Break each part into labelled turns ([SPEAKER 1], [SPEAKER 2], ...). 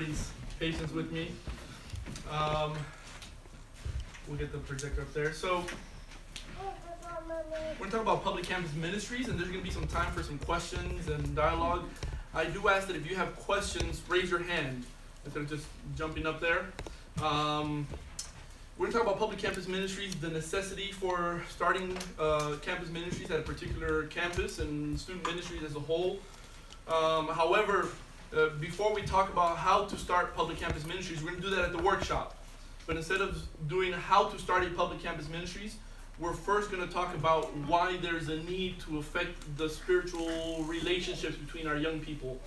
[SPEAKER 1] everybody's patience with me. We'll get the projector up there. So we're going to talk about public campus ministries, and there's going to be some time for some questions and dialogue. I do ask that if you have questions, raise your hand instead of just jumping up there. We're going to talk about public campus ministries, the necessity for starting campus ministries at a particular campus and student ministries as a whole. However, before we talk about how to start public campus ministries, we're going to do that at the workshop. But instead of doing how to start a public campus ministries, we're first going to talk about why there's a need to affect the spiritual relationships between our young people.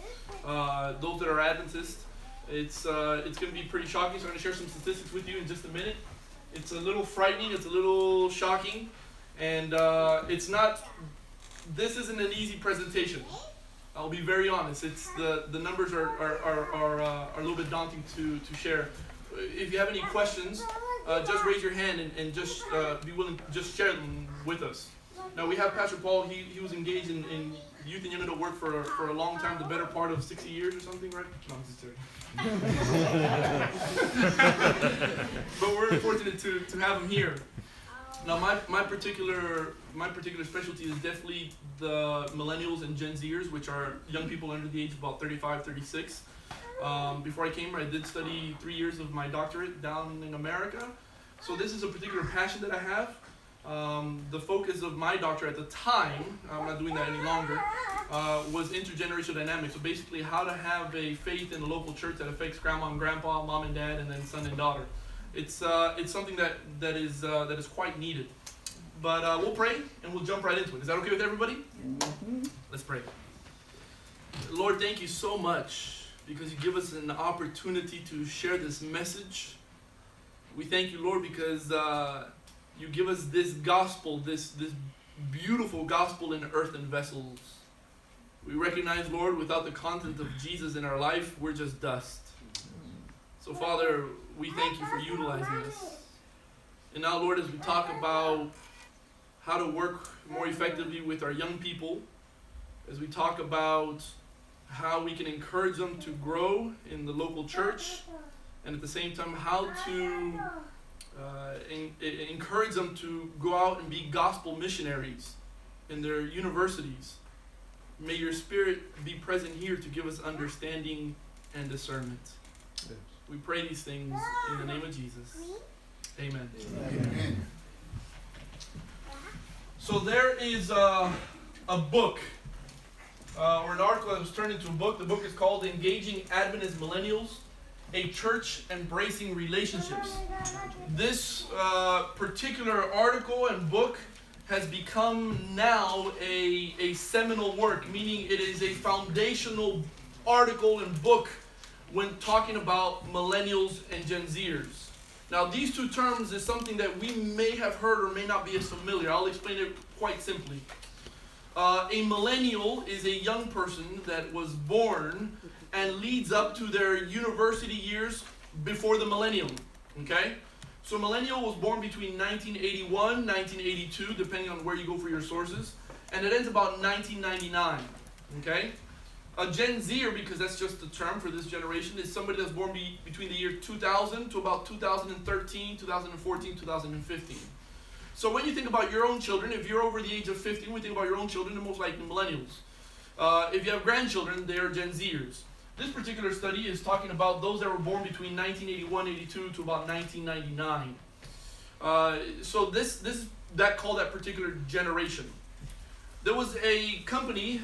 [SPEAKER 1] Those that are Adventists, it's going to be pretty shocking, so I'm going to share some statistics with you in just a minute. It's a little frightening, it's a little shocking, and this isn't an easy presentation. I'll be very honest. It's the numbers are a little bit daunting to share. If you have any questions, just raise your hand and just be willing to just share them with us. Now we have Pastor Paul. He was engaged in youth and young adult work for a long time, the better part of 60 years or something, right? No, I'm just kidding. But we're fortunate to have him here. Now my particular specialty is definitely the millennials and Gen Zers, which are young people under the age of about 35, 36. Before I came here, I did study 3 years of my doctorate down in America. So this is a particular passion that I have. The focus of my doctorate at the time, I'm not doing that any longer, was intergenerational dynamics. So basically how to have a faith in a local church that affects grandma and grandpa, mom and dad, and then son and daughter. It's something that is quite needed. But we'll pray and we'll jump right into it. Is that okay with everybody? Mm-hmm. Let's pray. Lord, thank you so much because you give us an opportunity to share this message. We thank you, Lord, because you give us this gospel, this beautiful gospel in earthen vessels. We recognize, Lord, without the content of Jesus in our life, we're just dust. So, Father, we thank you for utilizing us. And now, Lord, as we talk about how to work more effectively with our young people, as we talk about how we can encourage them to grow in the local church, and at the same time, how to encourage them to go out and be gospel missionaries in their universities. May your Spirit be present here to give us understanding and discernment. Yes. We pray these things in the name of Jesus. Amen. Amen. So there is a book, or an article that was turned into a book. The book is called Engaging Adventist Millennials, a Church Embracing Relationships. This particular article and book has become now a seminal work, meaning it is a foundational article and book when talking about millennials and Gen Zers. Now, these two terms is something that we may have heard or may not be as familiar. I'll explain it quite simply. A millennial is a young person that was born and leads up to their university years before the millennium. Okay? So millennial was born between 1981, 1982, depending on where you go for your sources, and it ends about 1999. Okay? A Gen Zer, because that's just the term for this generation, is somebody that's born between the year 2000 to about 2013, 2014, 2015. So when you think about your own children, if you're over the age of 15, when you think about your own children, they're most likely millennials. If you have grandchildren, they are Gen Zers. This particular study is talking about those that were born between 1981-82 to about 1999. So that called that particular generation. There was a company,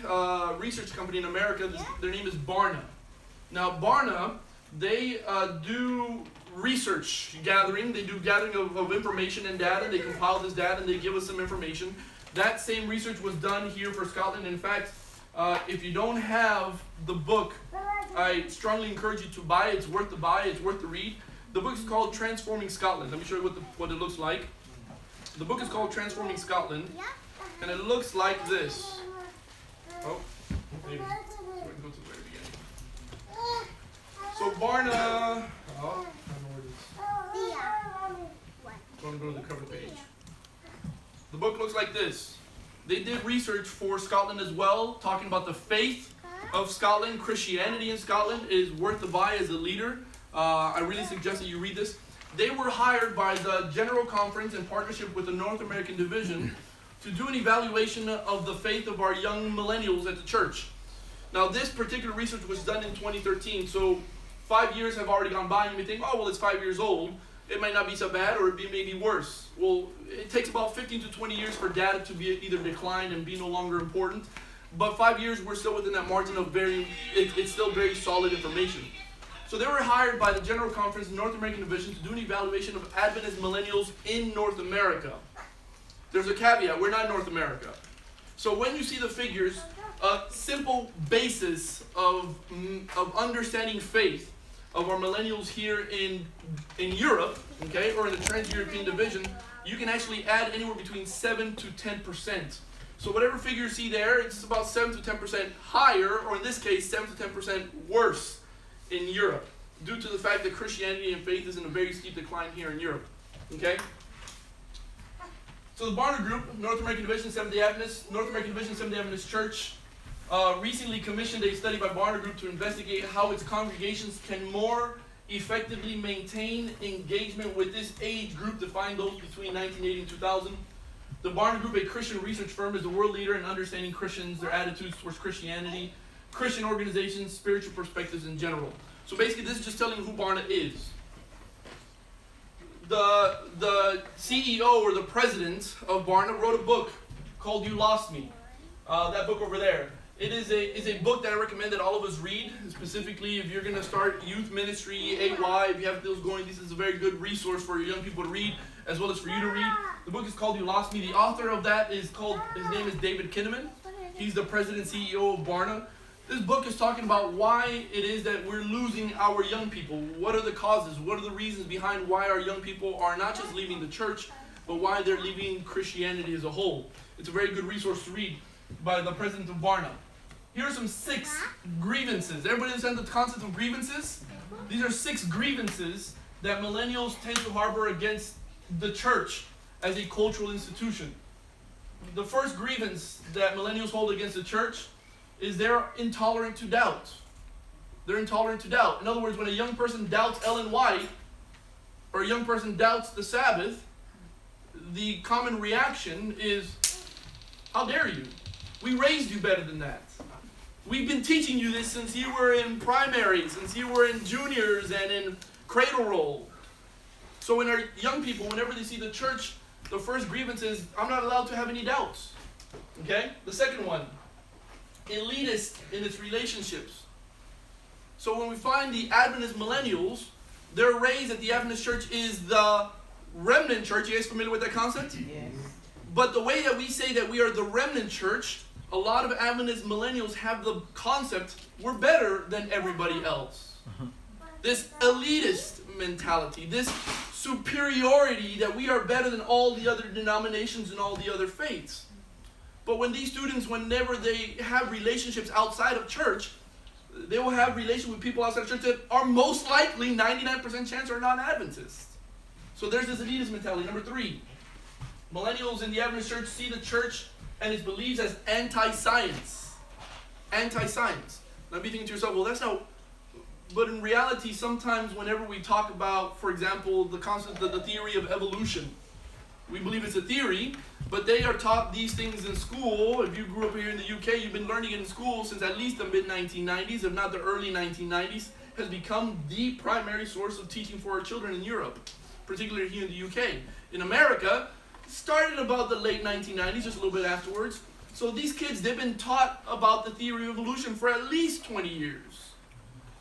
[SPEAKER 1] research company in America, their name is Barna. Now Barna, they do research gathering, they do gathering of information and data, they compile this data and they give us some information. That same research was done here for Scotland. In fact, if you don't have the book, I strongly encourage you to buy it. It's worth the buy, it's worth the read. The book is called Transforming Scotland. Let me show you what it looks like. The book is called Transforming Scotland, and it looks like this. Oh, maybe. So I can go to the very beginning. So Barna, I don't know where it is. I want to go to the cover page. The book looks like this. They did research for Scotland as well, talking about the faith of Scotland, Christianity in Scotland, is worth the buy as a leader. I really suggest that you read this. They were hired by the General Conference in partnership with the North American Division to do an evaluation of the faith of our young millennials at the church. Now, this particular research was done in 2013, so 5 years have already gone by, and you may think, oh, well, it's 5 years old. It might not be so bad, or it may be worse. Well, it takes about 15 to 20 years for data to be either decline and be no longer important. But 5 years, we're still within that margin of it's still very solid information. So they were hired by the General Conference in North American Division to do an evaluation of Adventist millennials in North America. There's a caveat, we're not North America. So when you see the figures, a simple basis of understanding faith of our millennials here in Europe, okay, or in the Trans-European Division, you can actually add anywhere between 7 to 10%. So whatever figure you see there, it's about 7 to 10% higher, or in this case, 7 to 10% worse in Europe, due to the fact that Christianity and faith is in a very steep decline here in Europe, okay? So the Barna Group, North American Division, Seventh-day Adventist, North American Division, Seventh-day Adventist Church, recently commissioned a study by Barna Group to investigate how its congregations can more effectively maintain engagement with this age group, defined those between 1980 and 2000. The Barna Group, a Christian research firm, is the world leader in understanding Christians, their attitudes towards Christianity, Christian organizations, spiritual perspectives in general. So basically, this is just telling you who Barna is. The CEO or the president of Barna wrote a book called "You Lost Me." That book over there. It is a book that I recommend that all of us read. Specifically, if you're going to start youth ministry, AY, if you have those going, this is a very good resource for young people to read, as well as for you to read. The book is called "You Lost Me." The author of that his name is David Kinnaman. He's the president and CEO of Barna. This book is talking about why it is that we're losing our young people. What are the causes? What are the reasons behind why our young people are not just leaving the church, but why they're leaving Christianity as a whole? It's a very good resource to read by the president of Barna. Here are some 6 grievances. Everybody understand the concept of grievances? These are 6 grievances that millennials tend to harbor against the church as a cultural institution. The first grievance that millennials hold against the church is they're intolerant to doubt. They're intolerant to doubt. In other words, when a young person doubts Ellen White, or a young person doubts the Sabbath, the common reaction is, how dare you? We raised you better than that. We've been teaching you this since you were in primary, since you were in juniors and in cradle roll. So when our young people, whenever they see the church, the first grievance is, I'm not allowed to have any doubts. Okay? The second one, elitist in its relationships. So when we find the Adventist millennials, they're raised that the Adventist church is the remnant church. You guys familiar with that concept?
[SPEAKER 2] Yes.
[SPEAKER 1] But the way that we say that we are the remnant church, a lot of Adventist millennials have the concept, we're better than everybody else. This elitist mentality, this superiority that we are better than all the other denominations and all the other faiths. But when these students, whenever they have relationships outside of church, they will have relations with people outside of church that are most likely, 99% chance, are non-Adventists. So there's this elitist mentality. Number 3, millennials in the Adventist church see the church and its beliefs as anti-science. Anti-science. Now be thinking to yourself, well, that's not... But in reality, sometimes whenever we talk about, for example, the concept of the theory of evolution, we believe it's a theory, but they are taught these things in school. If you grew up here in the UK, you've been learning it in school since at least the mid-1990s, if not the early 1990s, has become the primary source of teaching for our children in Europe, particularly here in the UK. In America, started about the late 1990s, just a little bit afterwards. So these kids, they've been taught about the theory of evolution for at least 20 years.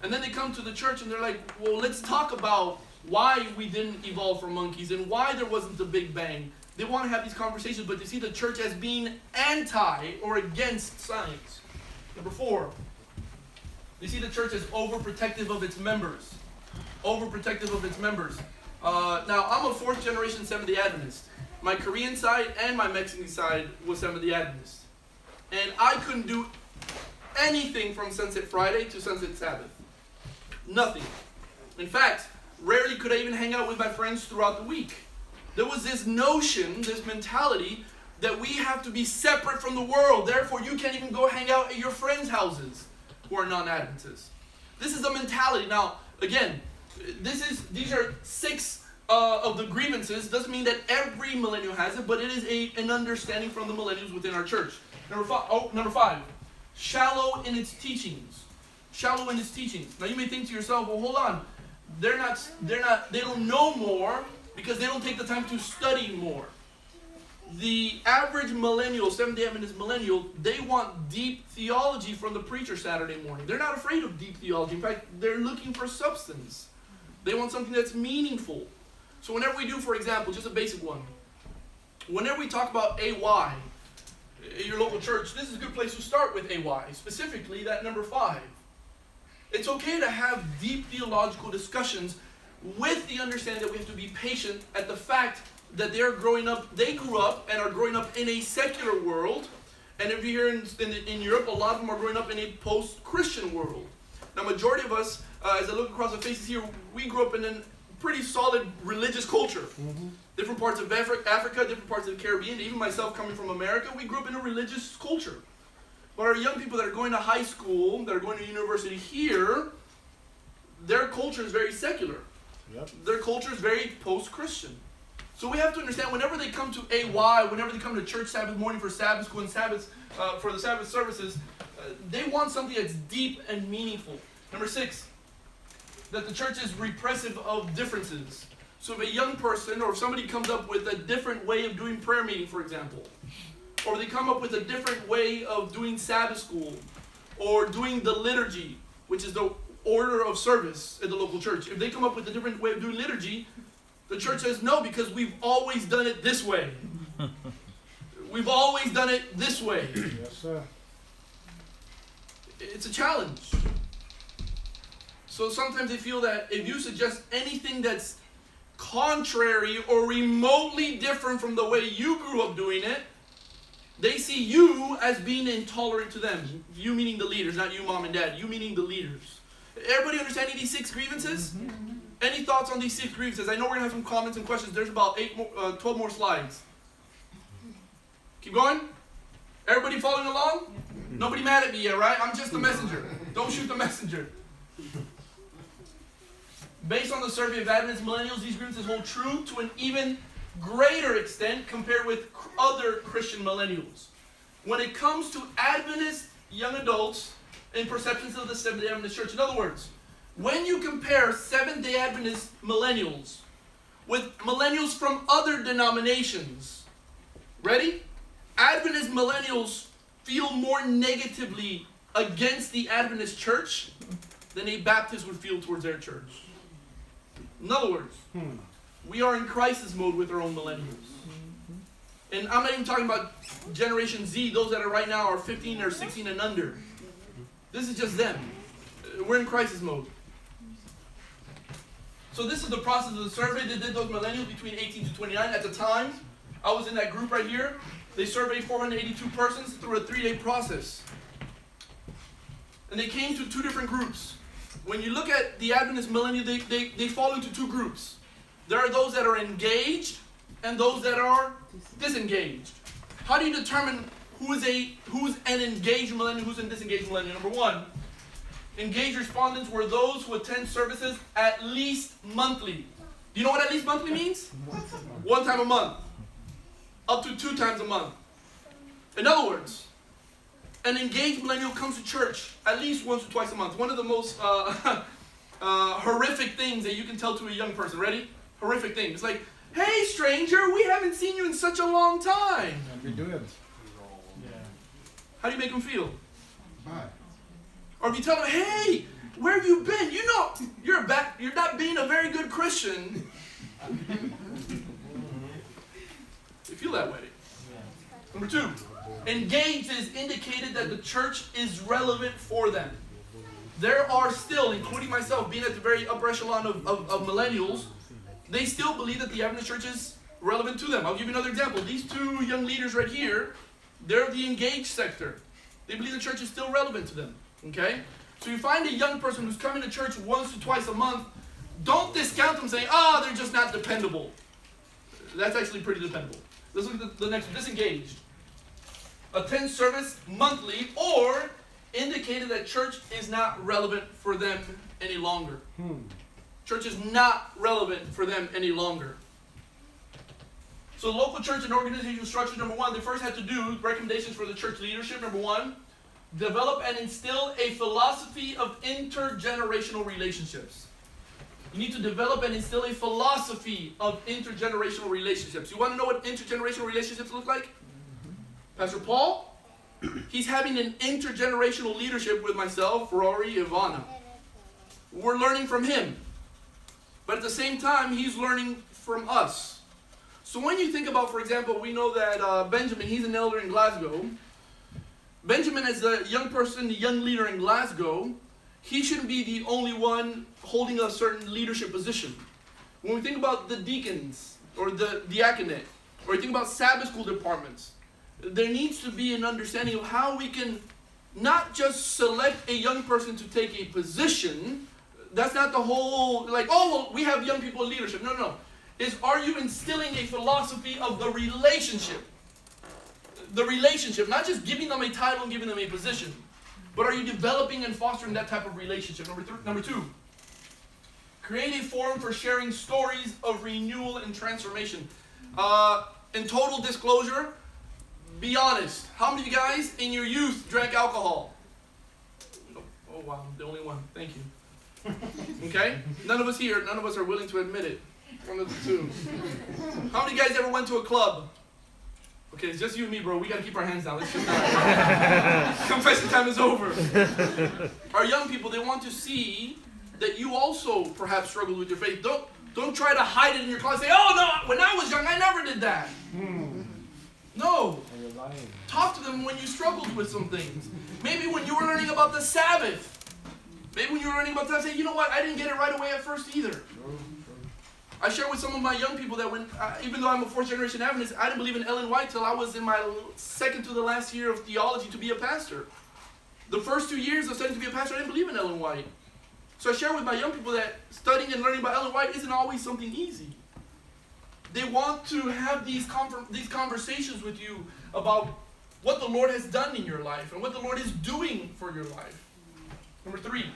[SPEAKER 1] And then they come to the church and they're like, well, let's talk about why we didn't evolve from monkeys and why there wasn't the Big Bang. They want to have these conversations, but they see the church as being anti or against science. Number 4, they see the church as overprotective of its members. Overprotective of its members. Now, I'm a 4th generation Seventh-day Adventist. My Korean side and my Mexican side was Seventh-day Adventist. And I couldn't do anything from Sunset Friday to Sunset Sabbath. Nothing. In fact, rarely could I even hang out with my friends throughout the week. There was this notion, this mentality, that we have to be separate from the world. Therefore, you can't even go hang out at your friends' houses. who are non-Adventists. This is a mentality. Now, again, these are 6 of the grievances. Doesn't mean that every millennial has it, but it is an understanding from the millennials within our church. Number 5, shallow in its teachings. Shallow in its teachings. Now you may think to yourself, well, hold on. They don't know more because they don't take the time to study more. The average millennial, Seventh-day Adventist millennial, they want deep theology from the preacher Saturday morning. They're not afraid of deep theology. In fact, they're looking for substance. They want something that's meaningful. So whenever we do, for example, just a basic one, whenever we talk about AY, your local church, this is a good place to start with AY, specifically that number 5. It's okay to have deep theological discussions with the understanding that we have to be patient at the fact that they grew up and are growing up in a secular world. And if you're here in Europe, a lot of them are growing up in a post-Christian world. Now, majority of us, as I look across the faces here, we grew up in a pretty solid religious culture. Mm-hmm. Different parts of Africa, different parts of the Caribbean, even myself coming from America, we grew up in a religious culture. But our young people that are going to high school, that are going to university here, their culture is very secular. Yep. Their culture is very post-Christian. So we have to understand, whenever they come to AY, whenever they come to church Sabbath morning for Sabbath school and Sabbath, for the Sabbath services, they want something that's deep and meaningful. Number 6, that the church is repressive of differences. So if a young person or if somebody comes up with a different way of doing prayer meeting, for example, or they come up with a different way of doing Sabbath school, or doing the liturgy, which is the order of service at the local church, if they come up with a different way of doing liturgy, the church says no, because we've always done it this way. We've always done it this way.
[SPEAKER 2] Yes, sir.
[SPEAKER 1] It's a challenge. So sometimes they feel that if you suggest anything that's contrary or remotely different from the way you grew up doing it, they see you as being intolerant to them. You meaning the leaders, not you, mom and dad. You meaning the leaders. Everybody understanding these 6 grievances? Mm-hmm. Any thoughts on these 6 grievances? I know we're going to have some comments and questions. There's about 12 more slides. Keep going? Everybody following along? Nobody mad at me yet, right? I'm just the messenger. Don't shoot the messenger. Based on the survey of Adventist millennials, these grievances hold true to an even greater extent compared with other Christian millennials. When it comes to Adventist young adults and perceptions of the Seventh-day Adventist Church, in other words, when you compare Seventh-day Adventist millennials with millennials from other denominations, ready? Adventist millennials feel more negatively against the Adventist church than a Baptist would feel towards their church. In other words, we are in crisis mode with our own millennials. And I'm not even talking about Generation Z, those that are right now are 15 or 16 and under. This is just them. We're in crisis mode. So this is the process of the survey. They did those millennials between 18 to 29. At the time, I was in that group right here. They surveyed 482 persons through a 3-day process. And they came to 2 different groups. When you look at the Adventist millennial, they fall into 2 groups. There are those that are engaged and those that are disengaged. How do you determine who's an engaged millennial, who's a disengaged millennial? Number 1, engaged respondents were those who attend services at least monthly. Do you know what at least monthly means? 1 time a month. Up to 2 times a month. In other words, an engaged millennial comes to church at least once or twice a month. One of the most horrific things that you can tell to a young person. Ready? Horrific thing. It's like, hey stranger, we haven't seen you in such a long time.
[SPEAKER 2] We do it.
[SPEAKER 1] How do you make them feel?
[SPEAKER 2] Bye.
[SPEAKER 1] Or if you tell them, hey, where have you been? You know, you're not being a very good Christian. They feel that way. Number 2, engaged is indicated that the church is relevant for them. There are still, including myself, being at the very upper echelon of millennials, they still believe that the Adventist church is relevant to them. I'll give you another example. These 2 young leaders right here, they're the engaged sector. They believe the church is still relevant to them. Okay? So you find a young person who's coming to church once or twice a month, don't discount them saying, they're just not dependable. That's actually pretty dependable. Let's look at the next one, disengaged. Attend service monthly or indicated that church is not relevant for them any longer. Church is not relevant for them any longer. So local church and organizational structure, number one, they first had to do recommendations for the church leadership. Number one, develop and instill a philosophy of intergenerational relationships. You need to develop and instill a philosophy of intergenerational relationships. You want to know what intergenerational relationships look like? Pastor Paul, he's having an intergenerational leadership with myself, Rory, Ivana. We're learning from him. But at the same time, he's learning from us. So when you think about, for example, we know that Benjamin, he's an elder in Glasgow. Benjamin, as a young person, the young leader in Glasgow, he shouldn't be the only one holding a certain leadership position. When we think about the deacons, or the diaconate, or you think about Sabbath school departments, there needs to be an understanding of how we can not just select a young person to take a position. That's not the whole, like, oh, well, we have young people in leadership. No, no, no. Are you instilling a philosophy of the relationship? The relationship, not just giving them a title and giving them a position, but are you developing and fostering that type of relationship? Number two, create a forum for sharing stories of renewal and transformation. In total disclosure, be honest. How many of you guys in your youth drank alcohol? Oh wow, I'm the only one. Thank you. Okay? None of us here, none of us are willing to admit it. One of the two. How many of you guys ever went to a club? Okay, it's just you and me, bro. We gotta keep our hands down. Let's just not. Confession time is over. Our young people, they want to see that you also perhaps struggle with your faith. Don't try to hide it in your closet. Say, oh no, when I was young, I never did that. No. Talk to them when you struggled with some things. Maybe when you were learning about the Sabbath. Maybe when you were learning about that, say, you know what, I didn't get it right away at first either. I share with some of my young people that when, even though I'm a fourth generation Adventist, I didn't believe in Ellen White till I was in my second to the last year of theology to be a pastor. The first 2 years of studying to be a pastor, I didn't believe in Ellen White. So I share with my young people that studying and learning about Ellen White isn't always something easy. They want to have these conversations with you about what the Lord has done in your life and what the Lord is doing for your life. Number three,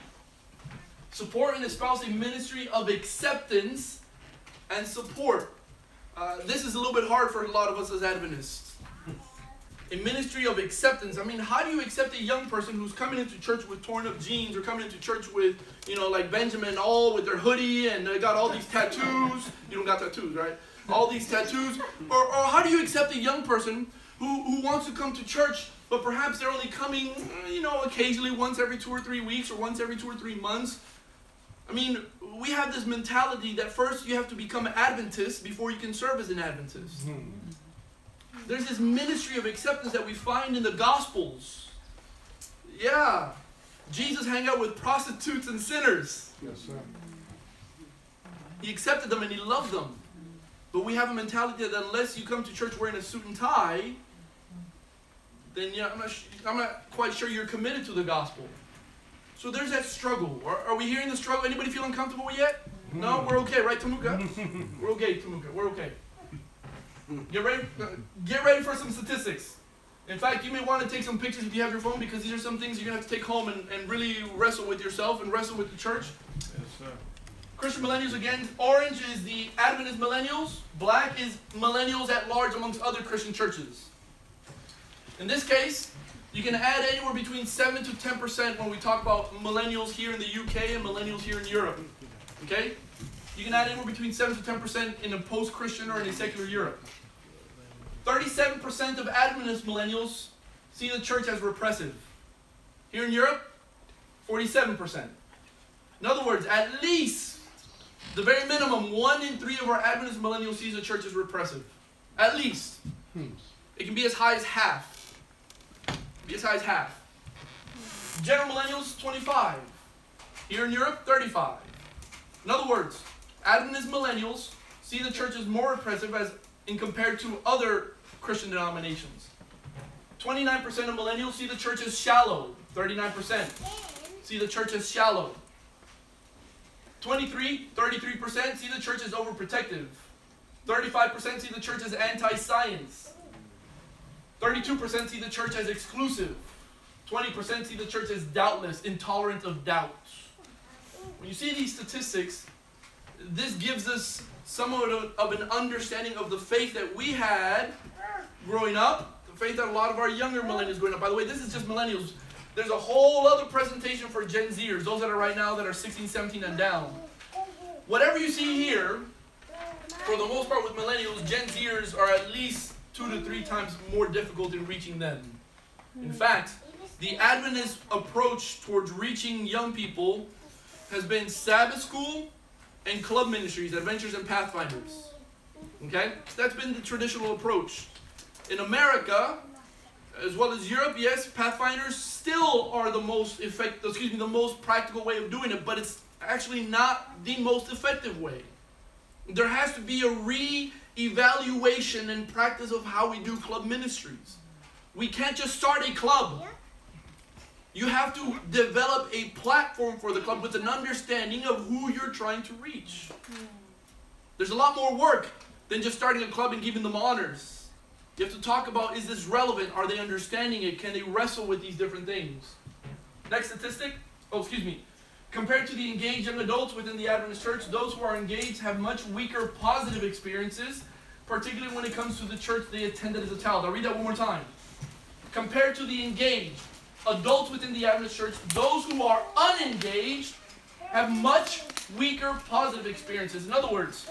[SPEAKER 1] support and espouse a ministry of acceptance and support. This is a little bit hard for a lot of us as Adventists. A ministry of acceptance. I mean, how do you accept a young person who's coming into church with torn up jeans or coming into church with, like Benjamin, all with their hoodie and they got all these tattoos? You don't got tattoos, right? All these tattoos. Or how do you accept a young person who wants to come to church, but perhaps they're only coming, occasionally once every 2 or 3 weeks or once every 2 or 3 months? I mean, we have this mentality that first you have to become an Adventist before you can serve as an Adventist. There's this ministry of acceptance that we find in the Gospels. Yeah. Jesus hung out with prostitutes and sinners.
[SPEAKER 2] Yes, sir.
[SPEAKER 1] He accepted them and he loved them. But we have a mentality that unless you come to church wearing a suit and tie, then I'm not quite sure you're committed to the gospel. So there's that struggle. Are we hearing the struggle? Anybody feel uncomfortable yet? No? We're okay, right, Tamuka? We're okay, Tamuka. We're okay. Get ready for some statistics. In fact, you may want to take some pictures if you have your phone, because these are some things you're going to have to take home and really wrestle with yourself and wrestle with the church.
[SPEAKER 2] Yes, sir.
[SPEAKER 1] Christian millennials, again, orange is the Adventist millennials. Black is millennials at large amongst other Christian churches. In this case, you can add anywhere between 7 to 10% when we talk about millennials here in the UK and millennials here in Europe. Okay? You can add anywhere between 7 to 10% in a post-Christian or in a secular Europe. 37% of Adventist millennials see the church as repressive. Here in Europe, 47%. In other words, at least, the very minimum, 1 in 3 of our Adventist millennials sees the church as repressive. At least. It can be as high as half. General millennials, 25. Here in Europe, 35. In other words, Adventist millennials see the church as more repressive as in compared to other Christian denominations. 29% of millennials see the church as shallow. 39% see the church as shallow. 33% see the church as overprotective. 35% see the church as anti-science. 32% see the church as exclusive. 20% see the church as doubtless, intolerant of doubt. When you see these statistics, this gives us somewhat of an understanding of the faith that we had growing up, the faith that a lot of our younger millennials growing up. By the way, this is just millennials. There's a whole other presentation for Gen Zers, those that are right now that are 16, 17 and down. Whatever you see here, for the most part with millennials, Gen Zers are at least 2 to 3 times more difficult in reaching them. In fact, the Adventist approach towards reaching young people has been Sabbath school and club ministries, adventures and pathfinders. Okay? So that's been the traditional approach. In America, as well as Europe, yes, pathfinders still are the most the most practical way of doing it, but it's actually not the most effective way. There has to be a re-evaluation and practice of how we do club ministries. We can't just start a club. You have to develop a platform for the club with an understanding of who you're trying to reach. There's a lot more work than just starting a club and giving them honors. You have to talk about, is this relevant? Are they understanding it? Can they wrestle with these different things? Next statistic. Compared to the engaged young adults within the Adventist church, those who are engaged have much weaker positive experiences, particularly when it comes to the church they attended as a child. I'll read that one more time. Compared to the engaged adults within the Adventist church, those who are unengaged have much weaker positive experiences. In other words,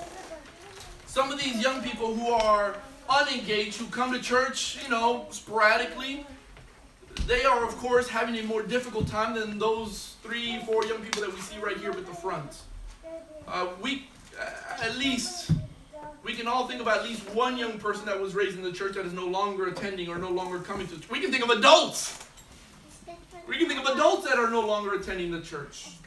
[SPEAKER 1] some of these young people who are unengaged, who come to church, sporadically, they are, of course, having a more difficult time than those 3, 4 young people that we see right here with the front. We can all think of at least one young person that was raised in the church that is no longer attending or no longer coming to church. We can think of adults. We can think of adults that are no longer attending the church.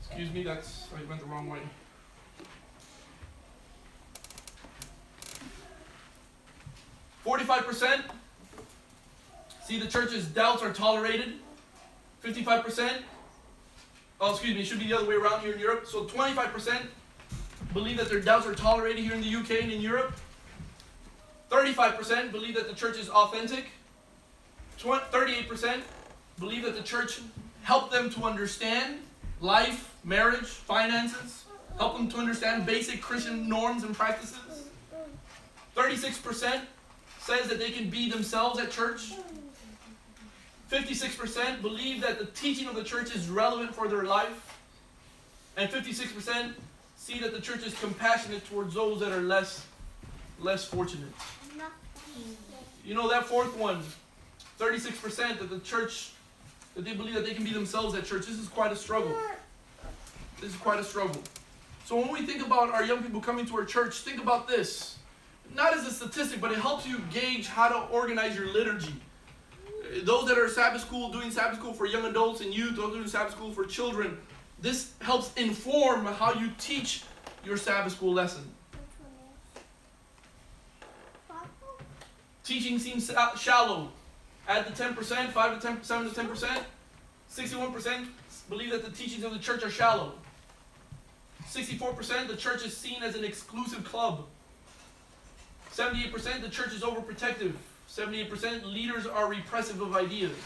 [SPEAKER 1] Excuse me, I went the wrong way. "45% see the church's doubts are tolerated. 55%, it should be the other way around here in Europe. So 25% believe that their doubts are tolerated here in the UK and in Europe. 35% believe that the church is authentic. 38% believe that the church helped them to understand life, marriage, finances, help them to understand basic Christian norms and practices. 36% says that they can be themselves at church. 56% believe that the teaching of the church is relevant for their life. And 56% see that the church is compassionate towards those that are less fortunate. That fourth one, 36% that they believe that they can be themselves at church. This is quite a struggle. So when we think about our young people coming to our church, think about this. Not as a statistic, but it helps you gauge how to organize your liturgy. Those that are doing Sabbath school for young adults and youth, those doing Sabbath school for children, this helps inform how you teach your Sabbath school lesson. Teaching seems shallow. Add the 10%, 5 to 10, 7 to 10%. 61% believe that the teachings of the church are shallow. 64% the church is seen as an exclusive club. 78% the church is overprotective. 78% leaders are repressive of ideas.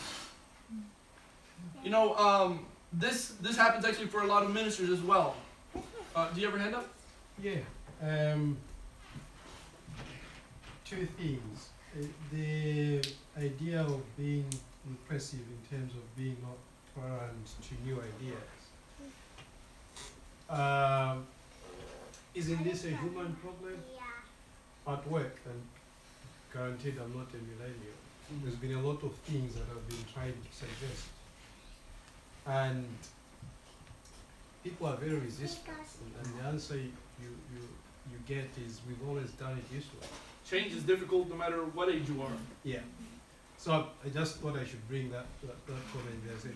[SPEAKER 1] This happens actually for a lot of ministers as well. Do you have your hand up?
[SPEAKER 2] Yeah. 2 things. The idea of being repressive in terms of being not tolerant to new ideas. Isn't this a human problem? At work, and guaranteed I'm not a millennial. There's been a lot of things that I've been trying to suggest. And people are very resistant. And the answer you get is, we've always done it this way.
[SPEAKER 1] Change is difficult no matter what age you are.
[SPEAKER 2] Yeah. So I just thought I should bring that comment there. Say,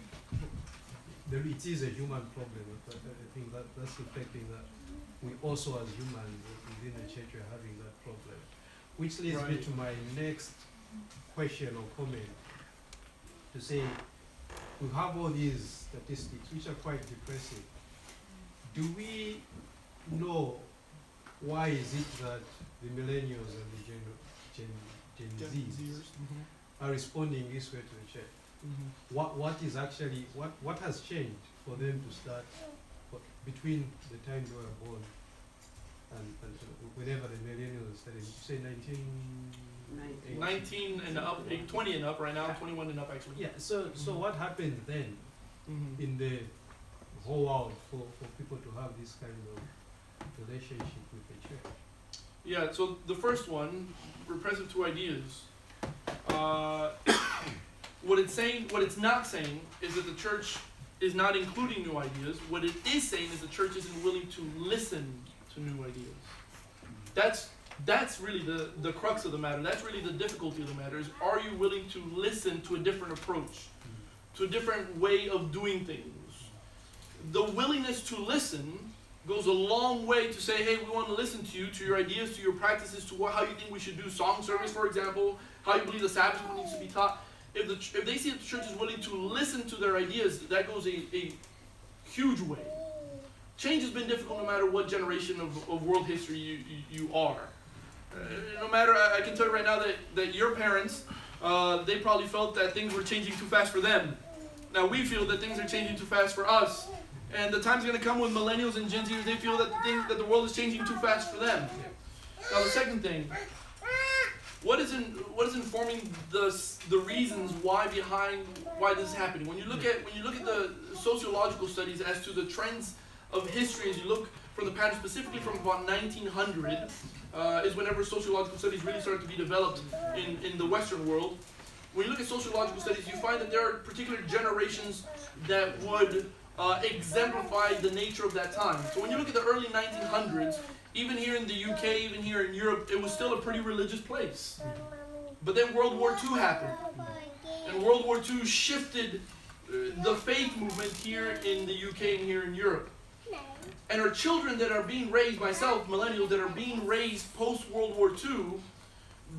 [SPEAKER 2] it is a human problem, but I think that's affecting that. We also, as humans within the church, are having that problem. Which leads me to my next question or comment. To say, we have all these statistics which are quite depressing. Do we know why is it that the millennials and the Gen
[SPEAKER 1] Gen
[SPEAKER 2] Zs
[SPEAKER 1] Zers.
[SPEAKER 2] are responding this way to the church. What is actually what has changed for them to start between the time they were born and whenever the millennials started? Say
[SPEAKER 1] 19 and up, 20 and up right now, 21 and up actually.
[SPEAKER 2] Yeah. So what happened then in the whole world for people to have this kind of relationship with the church?
[SPEAKER 1] Yeah, so the first one, repressive to ideas. What it's not saying is that the church is not including new ideas. What it is saying is the church isn't willing to listen to new ideas. That's really the crux of the matter. That's really the difficulty of the matter is, are you willing to listen to a different approach, to a different way of doing things? The willingness to listen goes a long way to say, hey, we want to listen to you, to your ideas, to your practices, to how you think we should do song service, for example, how you believe the Sabbath needs to be taught. If they see that the church is willing to listen to their ideas, that goes a huge way. Change has been difficult no matter what generation of world history you are. No matter, I can tell you right now that your parents, they probably felt that things were changing too fast for them. Now we feel that things are changing too fast for us. And the time's going to come when millennials and Gen Zers, they feel that the world is changing too fast for them. Now the second thing, what is informing the reasons why this is happening? When you look at the sociological studies as to the trends of history, as you look from the pattern specifically from about 1900, is whenever sociological studies really started to be developed in the Western world. When you look at sociological studies, you find that there are particular generations that would exemplify the nature of that time. So when you look at the early 1900s, even here in the UK, even here in Europe, it was still a pretty religious place. But then World War II happened. And World War II shifted the faith movement here in the UK and here in Europe. And our children that are being raised, myself, millennials, that are being raised post-World War II,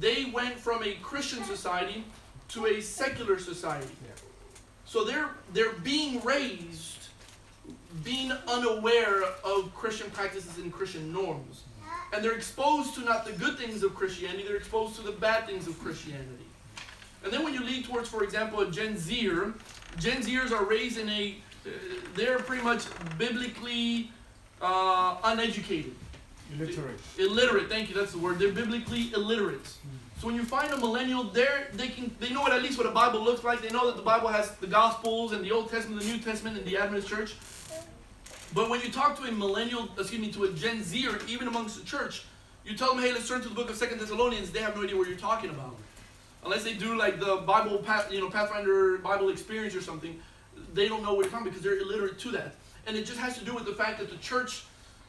[SPEAKER 1] they went from a Christian society to a secular society. So they're being raised being unaware of Christian practices and Christian norms. And they're exposed to not the good things of Christianity, they're exposed to the bad things of Christianity. And then when you lead towards, for example, a Gen Zer, Gen Zers are raised in they're pretty much biblically uneducated. Illiterate, thank you, that's the word. They're biblically illiterate. So when you find a millennial, they know at least what a Bible looks like. They know that the Bible has the Gospels and the Old Testament, the New Testament, and the Adventist Church. But when you talk to to a Gen Zer, even amongst the church, you tell them, hey, let's turn to the book of 2 Thessalonians. They have no idea what you're talking about. Unless they do like the Bible, Pathfinder Bible experience or something, they don't know what you're talking about because they're illiterate to that. And it just has to do with the fact that the church,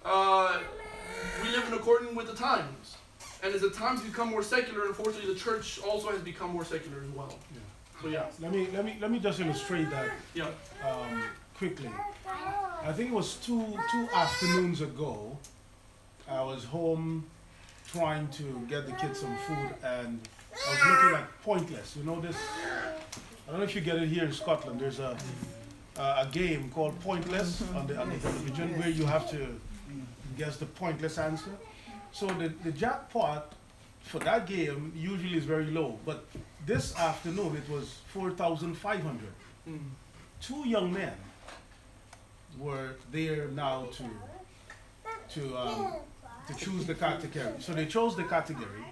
[SPEAKER 1] we live in accordance with the times. And as the times become more secular, unfortunately, the church also has become more secular as well. So yeah.
[SPEAKER 3] Let me just illustrate that.
[SPEAKER 1] Yeah.
[SPEAKER 3] Quickly. I think it was two afternoons ago. I was home trying to get the kids some food, and I was looking at Pointless. You know this? I don't know if you get it here in Scotland. There's a game called Pointless on the television where you have to guess the pointless answer. So the jackpot for that game usually is very low, but this afternoon it was 4,500. Two young men were there now to choose the category. So they chose the category,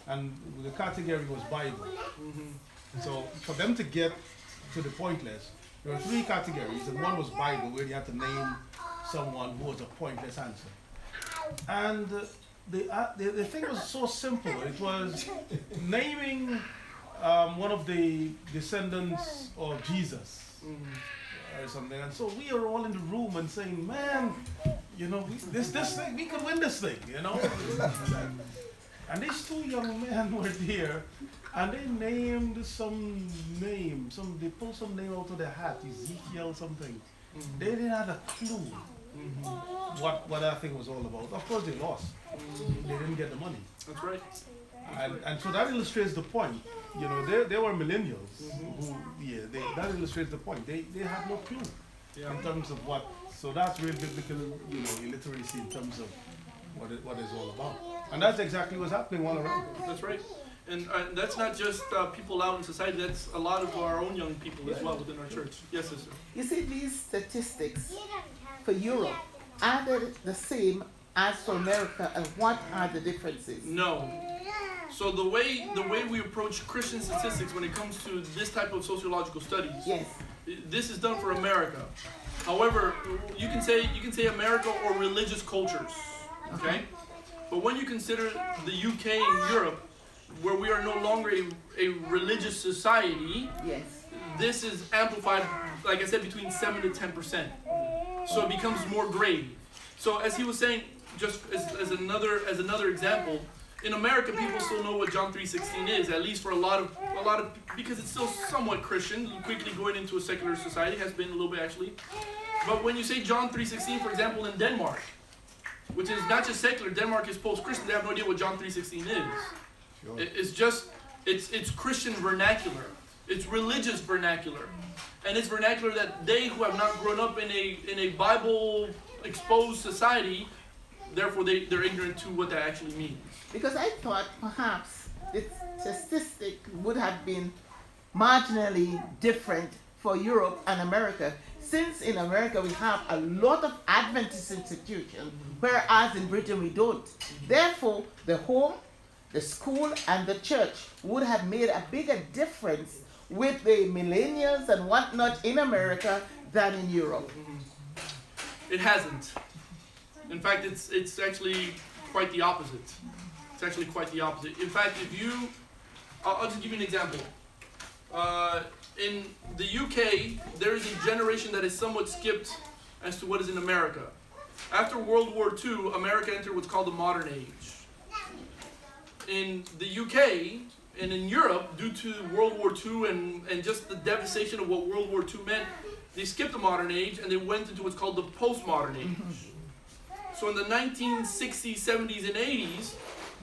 [SPEAKER 3] and the category was Bible. So for them to get to the Pointless, there were three categories, and one was Bible, where you had to name someone who was a pointless answer. And the thing was so simple. It was naming one of the descendants of Jesus or something. And so we are all in the room and saying, man, this thing, we could win this thing, And these two young men were there, and they named they pulled some name out of their hat, Ezekiel something. They didn't have a clue what that thing was all about. Of course they lost. They didn't get the money.
[SPEAKER 1] That's right.
[SPEAKER 3] And so that illustrates the point. They were millennials. That illustrates the point. They had no clue in terms of what. So that's real biblical, illiteracy in terms of what it's all about. And that's exactly what's happening all around.
[SPEAKER 1] That's right. And that's not just people out in society, that's a lot of our own young people as well within our church. Yes, sister.
[SPEAKER 4] You see, these statistics for Europe, are they the same as for America, and what are the differences?
[SPEAKER 1] No. So the way we approach Christian statistics when it comes to this type of sociological studies,
[SPEAKER 4] Yes.
[SPEAKER 1] this is done for America. However, you can say America or religious cultures, okay? But when you consider the UK and Europe, where we are no longer a religious society,
[SPEAKER 4] Yes.
[SPEAKER 1] this is amplified, like I said, between 7 to 10%. So it becomes more grave. So as he was saying, just as another example, in America, people still know what John 3:16 is, at least for a lot of because it's still somewhat Christian. Quickly going into a secular society has been a little bit actually. But when you say John 3:16, for example, in Denmark, which is not just secular, Denmark is post-Christian. They have no idea what John 3:16 is.
[SPEAKER 3] Sure.
[SPEAKER 1] It's just it's Christian vernacular. It's religious vernacular, and it's vernacular that they who have not grown up in a Bible exposed society, therefore they're ignorant to what that actually means.
[SPEAKER 4] Because I thought perhaps the statistic would have been marginally different for Europe and America, since in America we have a lot of Adventist institutions, whereas in Britain we don't. Therefore, the home, the school, and the church would have made a bigger difference with the millennials and whatnot in America than in Europe.
[SPEAKER 1] It hasn't. In fact, it's actually quite the opposite. It's actually quite the opposite. In fact, I'll just give you an example. In the UK, there is a generation that is somewhat skipped as to what is in America. After World War II, America entered what's called the modern age. In the UK and in Europe, due to World War II and just the devastation of what World War II meant, they skipped the modern age and they went into what's called the postmodern age. So in the 1960s, 70s, and 80s,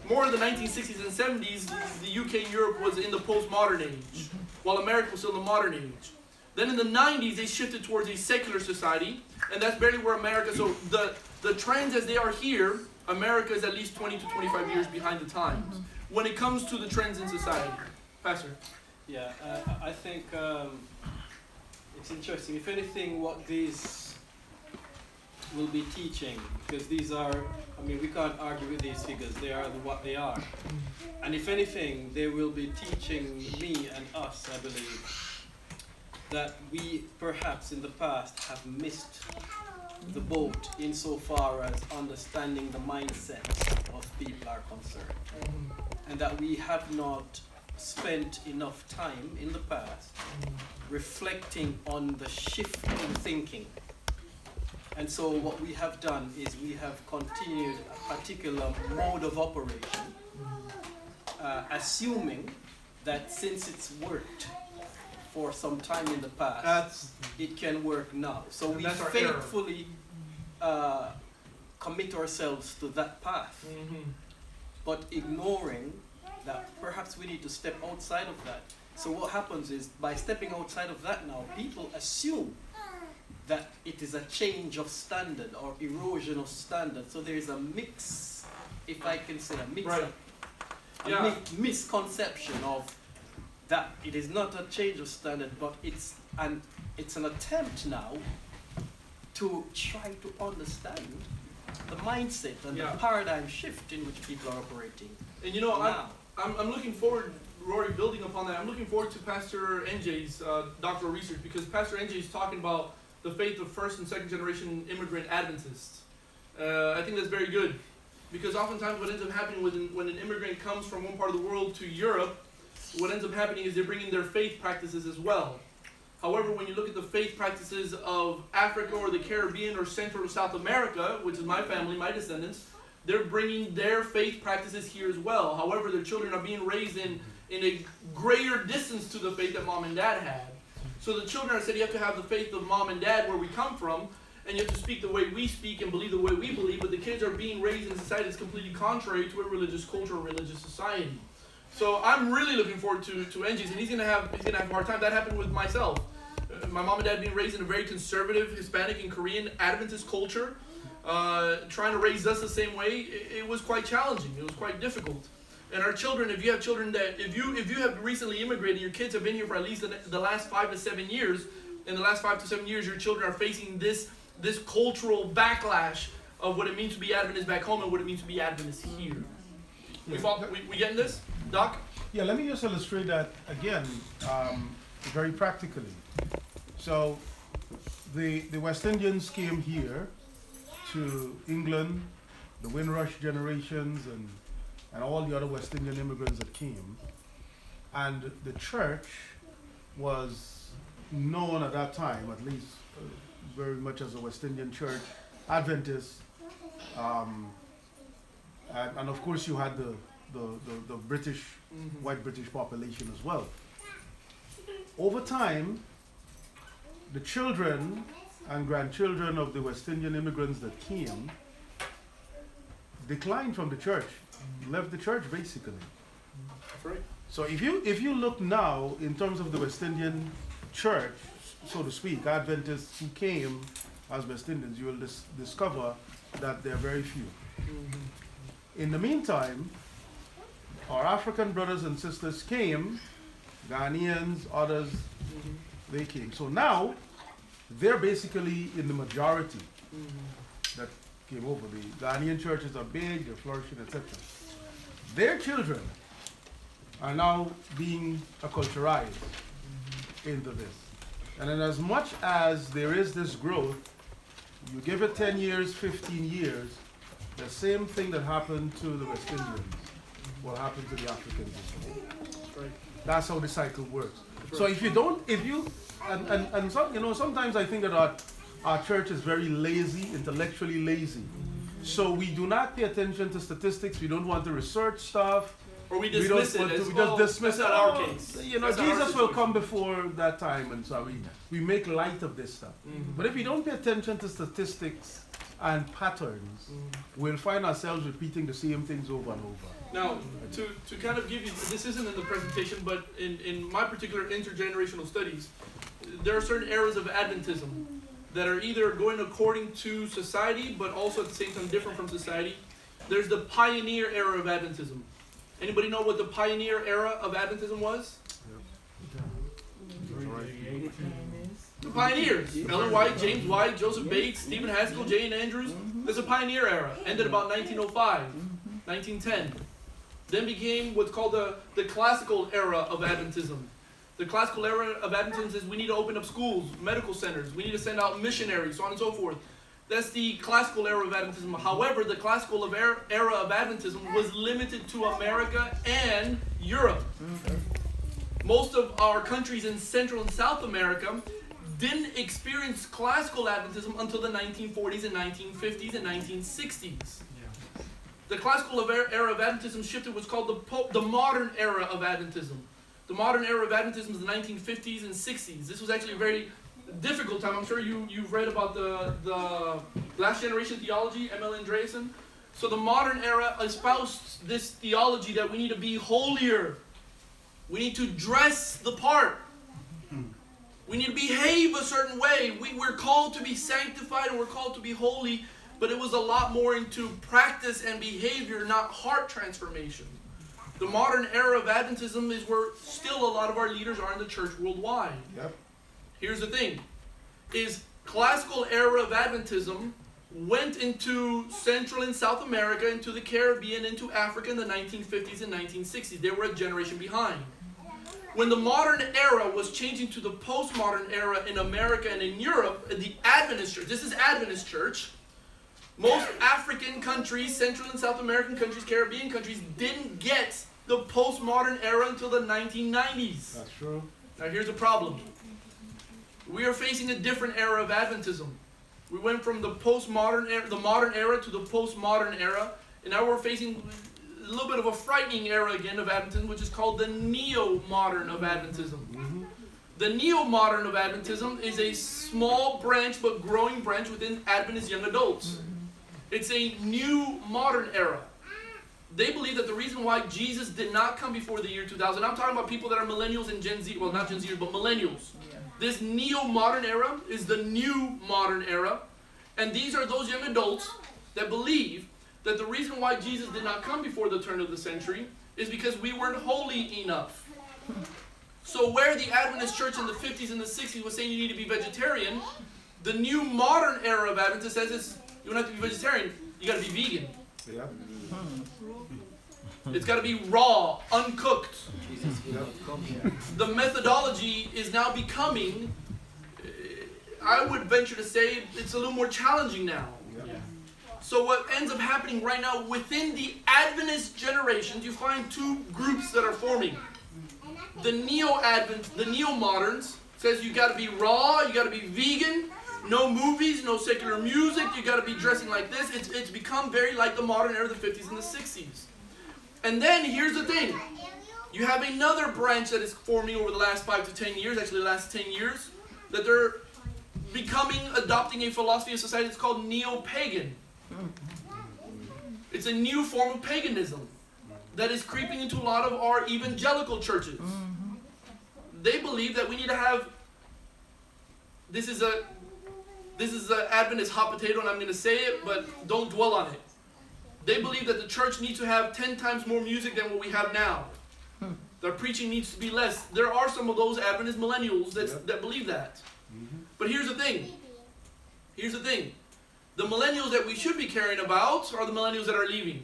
[SPEAKER 1] more of the 1960s and 70s, the UK and Europe was in the postmodern age, while America was still in the modern age. Then in the 90s, they shifted towards a secular society, and that's barely where America, so the trends as they are here, America is at least 20 to 25 years behind the times when it comes to the trends in society. Pastor?
[SPEAKER 5] Yeah, I think it's interesting. If anything, what these will be teaching, because these are, I mean, we can't argue with these figures, they are what they are. And if anything, they will be teaching me and us, I believe, that we perhaps in the past have missed the boat insofar as understanding the mindset of people are concerned. And that we have not spent enough time in the past reflecting on the shift in thinking. And so what we have done is we have continued a particular mode of operation, assuming that since it's worked for some time in the past, it can work now. So we faithfully commit ourselves to that path, but ignoring that perhaps we need to step outside of that. So what happens is, by stepping outside of that now, people assume that it is a change of standard or erosion of standard. So there is a mix, if I can say a mix,
[SPEAKER 1] Right.
[SPEAKER 5] misconception of that it is not a change of standard, but it's an attempt now to try to understand the mindset and the paradigm shift in which people are operating.
[SPEAKER 1] And you know,
[SPEAKER 5] now.
[SPEAKER 1] I'm looking forward, Rory, building upon that, I'm looking forward to Pastor NJ's doctoral research, because Pastor NJ is talking about the faith of first and second generation immigrant Adventists. I think that's very good, because oftentimes what ends up happening when an immigrant comes from one part of the world to Europe, what ends up happening is they're bringing their faith practices as well. However, when you look at the faith practices of Africa or the Caribbean or Central or South America, which is my family, my descendants, they're bringing their faith practices here as well. However, their children are being raised in a greater distance to the faith that mom and dad had. So the children are said you have to have the faith of mom and dad where we come from, and you have to speak the way we speak and believe the way we believe, but the kids are being raised in a society that's completely contrary to a religious culture or religious society. So I'm really looking forward to NG's, and he's gonna have a hard time. That happened with myself. My mom and dad being raised in a very conservative Hispanic and Korean Adventist culture, trying to raise us the same way, it was quite challenging. It was quite difficult. And our children, if you have children that, if you have recently immigrated, your kids have been here for at least the last 5 to 7 years. In the last 5 to 7 years, your children are facing this cultural backlash of what it means to be Adventist back home and what it means to be Adventist here. We getting this, Doc?
[SPEAKER 3] Yeah, let me just illustrate that again, very practically. So, the West Indians came here to England, the Windrush generations, and all the other West Indian immigrants that came, and the church was known at that time, at least very much as a West Indian church, Adventist, and of course you had the British, white British population as well. Over time, the children and grandchildren of the West Indian immigrants that came declined from the church, left the church basically.
[SPEAKER 1] That's right.
[SPEAKER 3] So if you look now in terms of the West Indian church, so to speak, Adventists who came as West Indians, you will discover that there are very few. In the meantime, our African brothers and sisters came, Ghanaians, others, they came. So now, they're basically in the majority that came over. The Ghanaian churches are big, they're flourishing, etc. Their children are now being acculturized into this. And in as much as there is this growth, you give it 10 years, 15 years, the same thing that happened to the West Indians will happen to the Africans as well.
[SPEAKER 1] That's right.
[SPEAKER 3] That's how the cycle works.
[SPEAKER 1] That's
[SPEAKER 3] So
[SPEAKER 1] right.
[SPEAKER 3] and some, sometimes I think that our church is very lazy, intellectually lazy. So we do not pay attention to statistics. We don't want to research stuff.
[SPEAKER 1] Or we dismiss it as,
[SPEAKER 3] we just dismiss
[SPEAKER 1] that's
[SPEAKER 3] it.
[SPEAKER 1] not our case.
[SPEAKER 3] You know,
[SPEAKER 1] That's not our
[SPEAKER 3] Jesus will
[SPEAKER 1] situation.
[SPEAKER 3] come before that time, and so we make light of this stuff. But if we don't pay attention to statistics and patterns, we'll find ourselves repeating the same things over and over.
[SPEAKER 1] Now, to kind of give you, this isn't in the presentation, but in my particular intergenerational studies, there are certain eras of Adventism that are either going according to society, but also at the same time different from society. There's the pioneer era of Adventism. Anybody know what the pioneer era of Adventism was? The pioneers. Ellen White, James White, Joseph Bates, Stephen Haskell, J. N. Andrews. There's a pioneer era. Ended about 1905, 1910. Then became what's called the classical era of Adventism. The classical era of Adventism says we need to open up schools, medical centers, we need to send out missionaries, so on and so forth. That's the classical era of Adventism. However, the classical era of Adventism was limited to America and Europe. Most of our countries in Central and South America didn't experience classical Adventism until the 1940s and 1950s and 1960s. The classical era of Adventism shifted what's called the modern era of Adventism. The modern era of Adventism is the 1950s and 60s. This was actually a very difficult time. I'm sure you've read about the last generation theology, M.L. Andreasen. So the modern era espoused this theology that we need to be holier. We need to dress the part. We need to behave a certain way. We're called to be sanctified and we're called to be holy, but it was a lot more into practice and behavior, not heart transformation. The modern era of Adventism is where still a lot of our leaders are in the church worldwide.
[SPEAKER 3] Yep.
[SPEAKER 1] Here's the thing, is classical era of Adventism went into Central and South America, into the Caribbean, into Africa in the 1950s and 1960s. They were a generation behind. When the modern era was changing to the postmodern era in America and in Europe, the Adventist church, this is Adventist church, most African countries, Central and South American countries, Caribbean countries didn't get the postmodern era until the 1990s.
[SPEAKER 3] That's true.
[SPEAKER 1] Now here's the problem. We are facing a different era of Adventism. We went from the postmodern era, the modern era, to the postmodern era, and now we're facing a little bit of a frightening era again of Adventism, which is called the neo-modern of Adventism. The neo-modern of Adventism is a small branch but growing branch within Adventist young adults. It's a new modern era. They believe that the reason why Jesus did not come before the year 2000, I'm talking about people that are millennials and Gen Z, well not Gen Z, but millennials. This neo-modern era is the new modern era, and these are those young adults that believe that the reason why Jesus did not come before the turn of the century is because we weren't holy enough. So where the Adventist church in the 50s and the 60s was saying you need to be vegetarian, the new modern era of Adventists says you don't have to be vegetarian, you got to be vegan.
[SPEAKER 3] Yeah.
[SPEAKER 1] It's got to be raw, uncooked. The methodology is now becoming, I would venture to say, it's a little more challenging now. So what ends up happening right now within the Adventist generations, you find two groups that are forming. The neo-Advent, the neo-moderns says you got to be raw, you got to be vegan, no movies, no secular music, you got to be dressing like this. It's become very like the modern era of the 50s and the 60s. And then here's the thing. You have another branch that is forming over the last 5 to 10 years, actually the last 10 years, that they're adopting a philosophy of society that's called neo-pagan. It's a new form of paganism that is creeping into a lot of our evangelical churches. They believe that we need to have, this is a Adventist hot potato, and I'm going to say it, but don't dwell on it. They believe that the church needs to have 10 times more music than what we have now. Their preaching needs to be less. There are some of those Adventist millennials that believe that. But here's the thing. Here's the thing. The millennials that we should be caring about are the millennials that are leaving.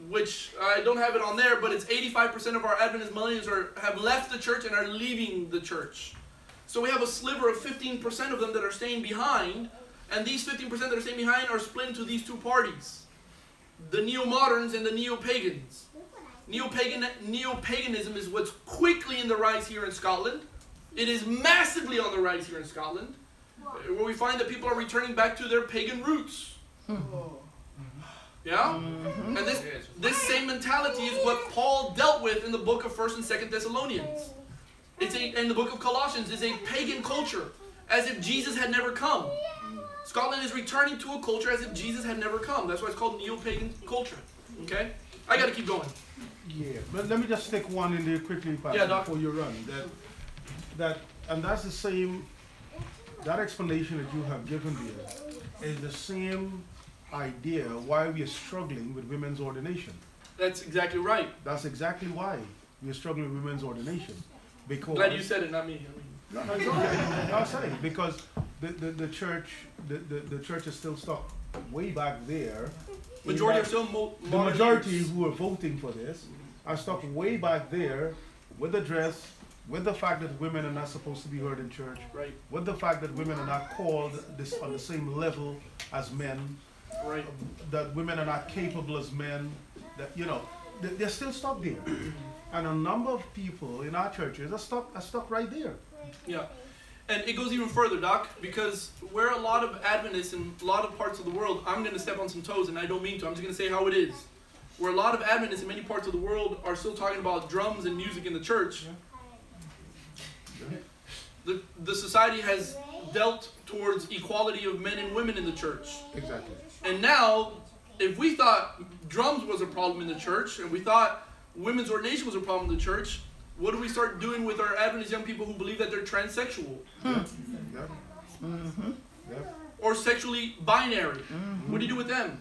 [SPEAKER 1] Which, I don't have it on there, but it's 85% of our Adventist millennials have left the church and are leaving the church. So we have a sliver of 15% of them that are staying behind, and these 15% that are staying behind are split into these two parties. The neo-moderns and the neo-pagans. Neo-paganism is what's quickly in the rise here in Scotland. It is massively on the rise here in Scotland, where we find that people are returning back to their pagan roots. Yeah? And this same mentality is what Paul dealt with in the book of 1st and 2nd Thessalonians. In the book of Colossians, it's a pagan culture, as if Jesus had never come. Scotland is returning to a culture as if Jesus had never come. That's why it's called neo-pagan culture. Okay? I got to keep going.
[SPEAKER 3] Yeah, but let me just stick one in there quickly, Pastor, before you run. And that's the same, that explanation that you have given there is the same idea why we are struggling with women's ordination.
[SPEAKER 1] That's exactly right.
[SPEAKER 3] That's exactly why we are struggling with women's ordination. Because
[SPEAKER 1] Glad you said it, not me.
[SPEAKER 3] No, it's okay. I'll say because the church is still stuck way back there.
[SPEAKER 1] Majority are still
[SPEAKER 3] the majority who are voting for this are stuck way back there with the dress, with the fact that women are not supposed to be heard in church,
[SPEAKER 1] right,
[SPEAKER 3] with the fact that women are not called this on the same level as men,
[SPEAKER 1] right,
[SPEAKER 3] that women are not capable as men, that they're still stuck there. And a number of people in our churches are stuck right there.
[SPEAKER 1] Yeah. And it goes even further, Doc, because where a lot of Adventists in a lot of parts of the world, I'm going to step on some toes, and I don't mean to, I'm just going to say how it is. Where a lot of Adventists in many parts of the world are still talking about drums and music in the church, the society has dealt towards equality of men and women in the church.
[SPEAKER 3] Exactly.
[SPEAKER 1] And now, if we thought drums was a problem in the church, and we thought women's ordination was a problem in the church, what do we start doing with our Adventist young people who believe that they're transsexual? Or sexually binary? What do you do with them?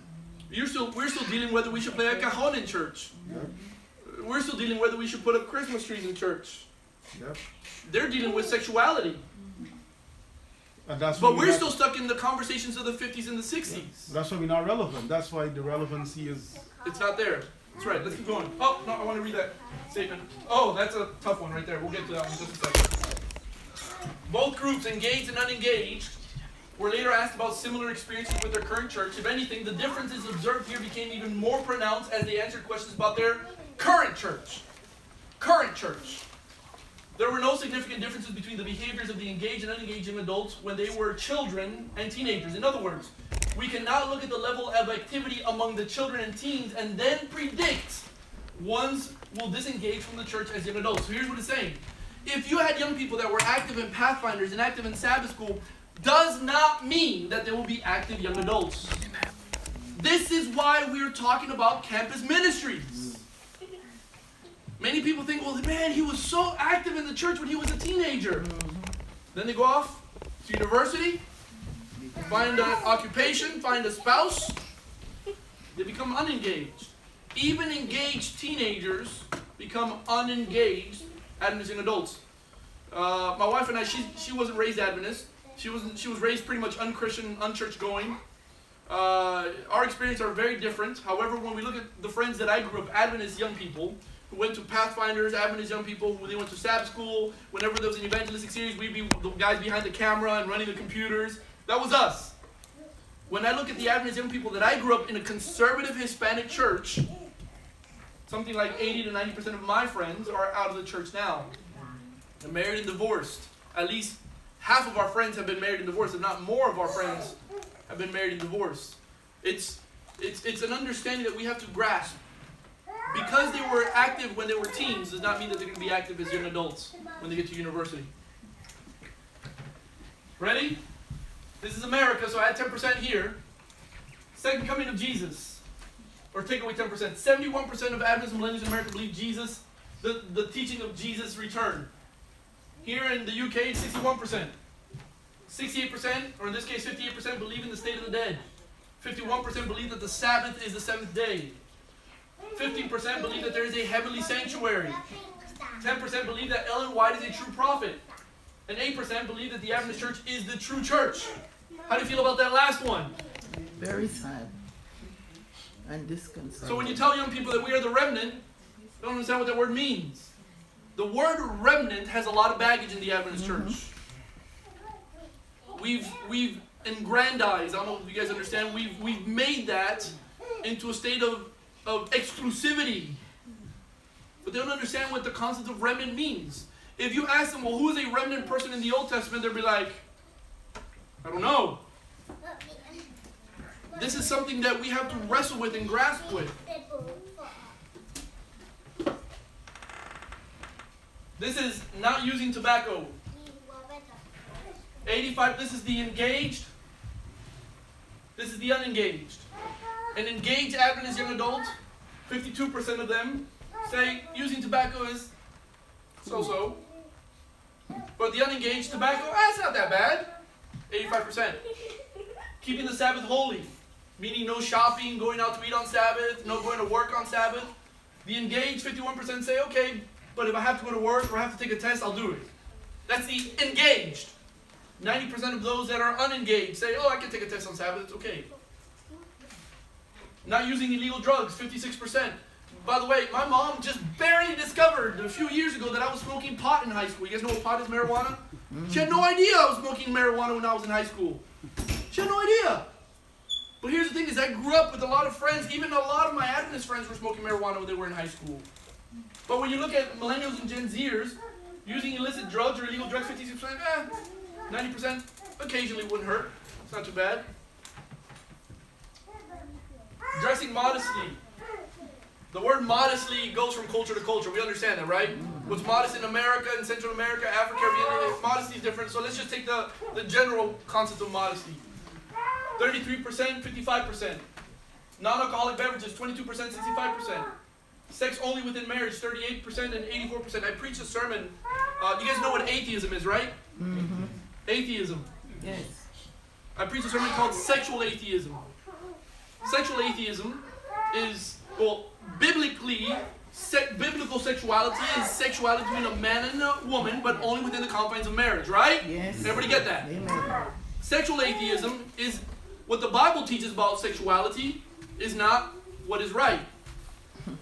[SPEAKER 1] We're still dealing whether we should play a cajon in church. We're still dealing whether we should put up Christmas trees in church. They're dealing with sexuality. But we're still stuck in the conversations of the 50s and the 60s.
[SPEAKER 3] That's why we're not relevant. That's why the relevancy is...
[SPEAKER 1] It's not there. That's right. Let's keep going. Oh, no, I want to read that statement. Oh, that's a tough one right there. We'll get to that one in just a second. Both groups, engaged and unengaged, were later asked about similar experiences with their current church. If anything, the differences observed here became even more pronounced as they answered questions about their current church. Current church. There were no significant differences between the behaviors of the engaged and unengaged young adults when they were children and teenagers. In other words, we can now look at the level of activity among the children and teens and then predict ones will disengage from the church as young adults. So here's what it's saying. If you had young people that were active in Pathfinders and active in Sabbath school, does not mean that they will be active young adults. This is why we're talking about campus ministries. Many people think, well, man, he was so active in the church when he was a teenager. Then they go off to university, find an occupation, find a spouse. They become unengaged. even engaged teenagers become unengaged Adventist young adults. My wife and I, she wasn't raised Adventist. She was raised pretty much unchristian, unchurch going. Our experiences are very different. However, when we look at the friends that I grew up, Adventist young people, who went to Pathfinders, Adventist young people, who they went to Sabbath school, whenever there was an evangelistic series, we'd be the guys behind the camera and running the computers. That was us. When I look at the Adventist young people that I grew up in a conservative Hispanic church, something like 80 to 90% of my friends are out of the church now. They're married and divorced. At least half of our friends have been married and divorced, if not more of our friends have been married and divorced. It's an understanding that we have to grasp. Because they were active when they were teens does not mean that they're going to be active as young adults when they get to university. Ready? This is America, so I had 10% here. Second coming of Jesus. Or take away 10%. 71% of Adventists and millennials in America believe Jesus, the teaching of Jesus returned. Here in the UK, it's 61%. 68%, or in this case 58%, believe in the state of the dead. 51% believe that the Sabbath is the seventh day. 15% believe that there is a heavenly sanctuary. 10% believe that Ellen White is a true prophet. And 8% believe that the Adventist church is the true church. How do you feel about that last one?
[SPEAKER 4] Very sad and disconcerting.
[SPEAKER 1] So when you tell young people that we are the remnant, they don't understand what that word means. The word remnant has a lot of baggage in the Adventist church. We've aggrandized, I don't know if you guys understand, we've made that into a state of exclusivity. But they don't understand what the concept of remnant means. If you ask them, well, who is a remnant person in the Old Testament, they'll be like, I don't know. This is something that we have to wrestle with and grasp with. This is not using tobacco. 85, this is the engaged. This is the unengaged. An engaged Adventist young adult, 52% of them say using tobacco is so-so. But the unengaged tobacco, it's not that bad. 85%. Keeping the Sabbath holy, meaning no shopping, going out to eat on Sabbath, no going to work on Sabbath. The engaged, 51% say, okay, but if I have to go to work or I have to take a test, I'll do it. That's the engaged. 90% of those that are unengaged say, oh, I can take a test on Sabbath, it's okay. Not using illegal drugs, 56%. By the way, my mom just barely discovered a few years ago that I was smoking pot in high school. You guys know what pot is, marijuana? She had no idea I was smoking marijuana when I was in high school. She had no idea. But here's the thing is I grew up with a lot of friends, even a lot of my Adventist friends were smoking marijuana when they were in high school. But when you look at millennials and Gen Zers, using illicit drugs or illegal drugs, 56%, 90% occasionally wouldn't hurt. It's not too bad. Dressing modestly. The word modestly goes from culture to culture. We understand that, right? What's modest in America and Central America, Africa, Caribbean, modesty is different. So let's just take the general concept of modesty. 33%, 55%. Non-alcoholic beverages, 22%, 65%. Sex only within marriage, 38% and 84%. I preached a sermon. You guys know what atheism is, right?
[SPEAKER 4] Mm-hmm.
[SPEAKER 1] Atheism.
[SPEAKER 4] Yes.
[SPEAKER 1] I preached a sermon called Sexual Atheism. Sexual atheism is, well, biblical sexuality is sexuality between a man and a woman, but only within the confines of marriage, right?
[SPEAKER 4] Yes.
[SPEAKER 1] Everybody get that?
[SPEAKER 4] Amen.
[SPEAKER 1] Sexual atheism is what the Bible teaches about sexuality is not what is right.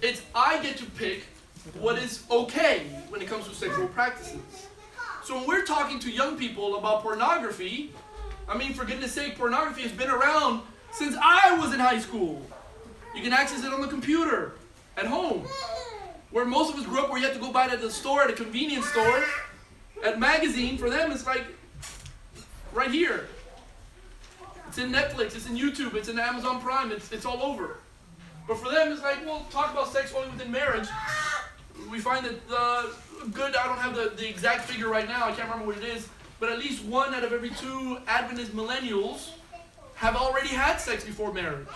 [SPEAKER 1] It's I get to pick what is okay when it comes to sexual practices. So when we're talking to young people about pornography, I mean, for goodness sake, pornography has been around since I was in high school. You can access it on the computer, at home. Where most of us grew up, where you had to go buy it at the store, at a convenience store, at magazine, for them it's like right here. It's in Netflix, it's in YouTube, it's in Amazon Prime, it's all over. But for them it's like, well, talk about sex only within marriage. We find that good, I don't have the exact figure right now, I can't remember what it is, but at least 1 out of every 2 Adventist millennials have already had sex before marriage.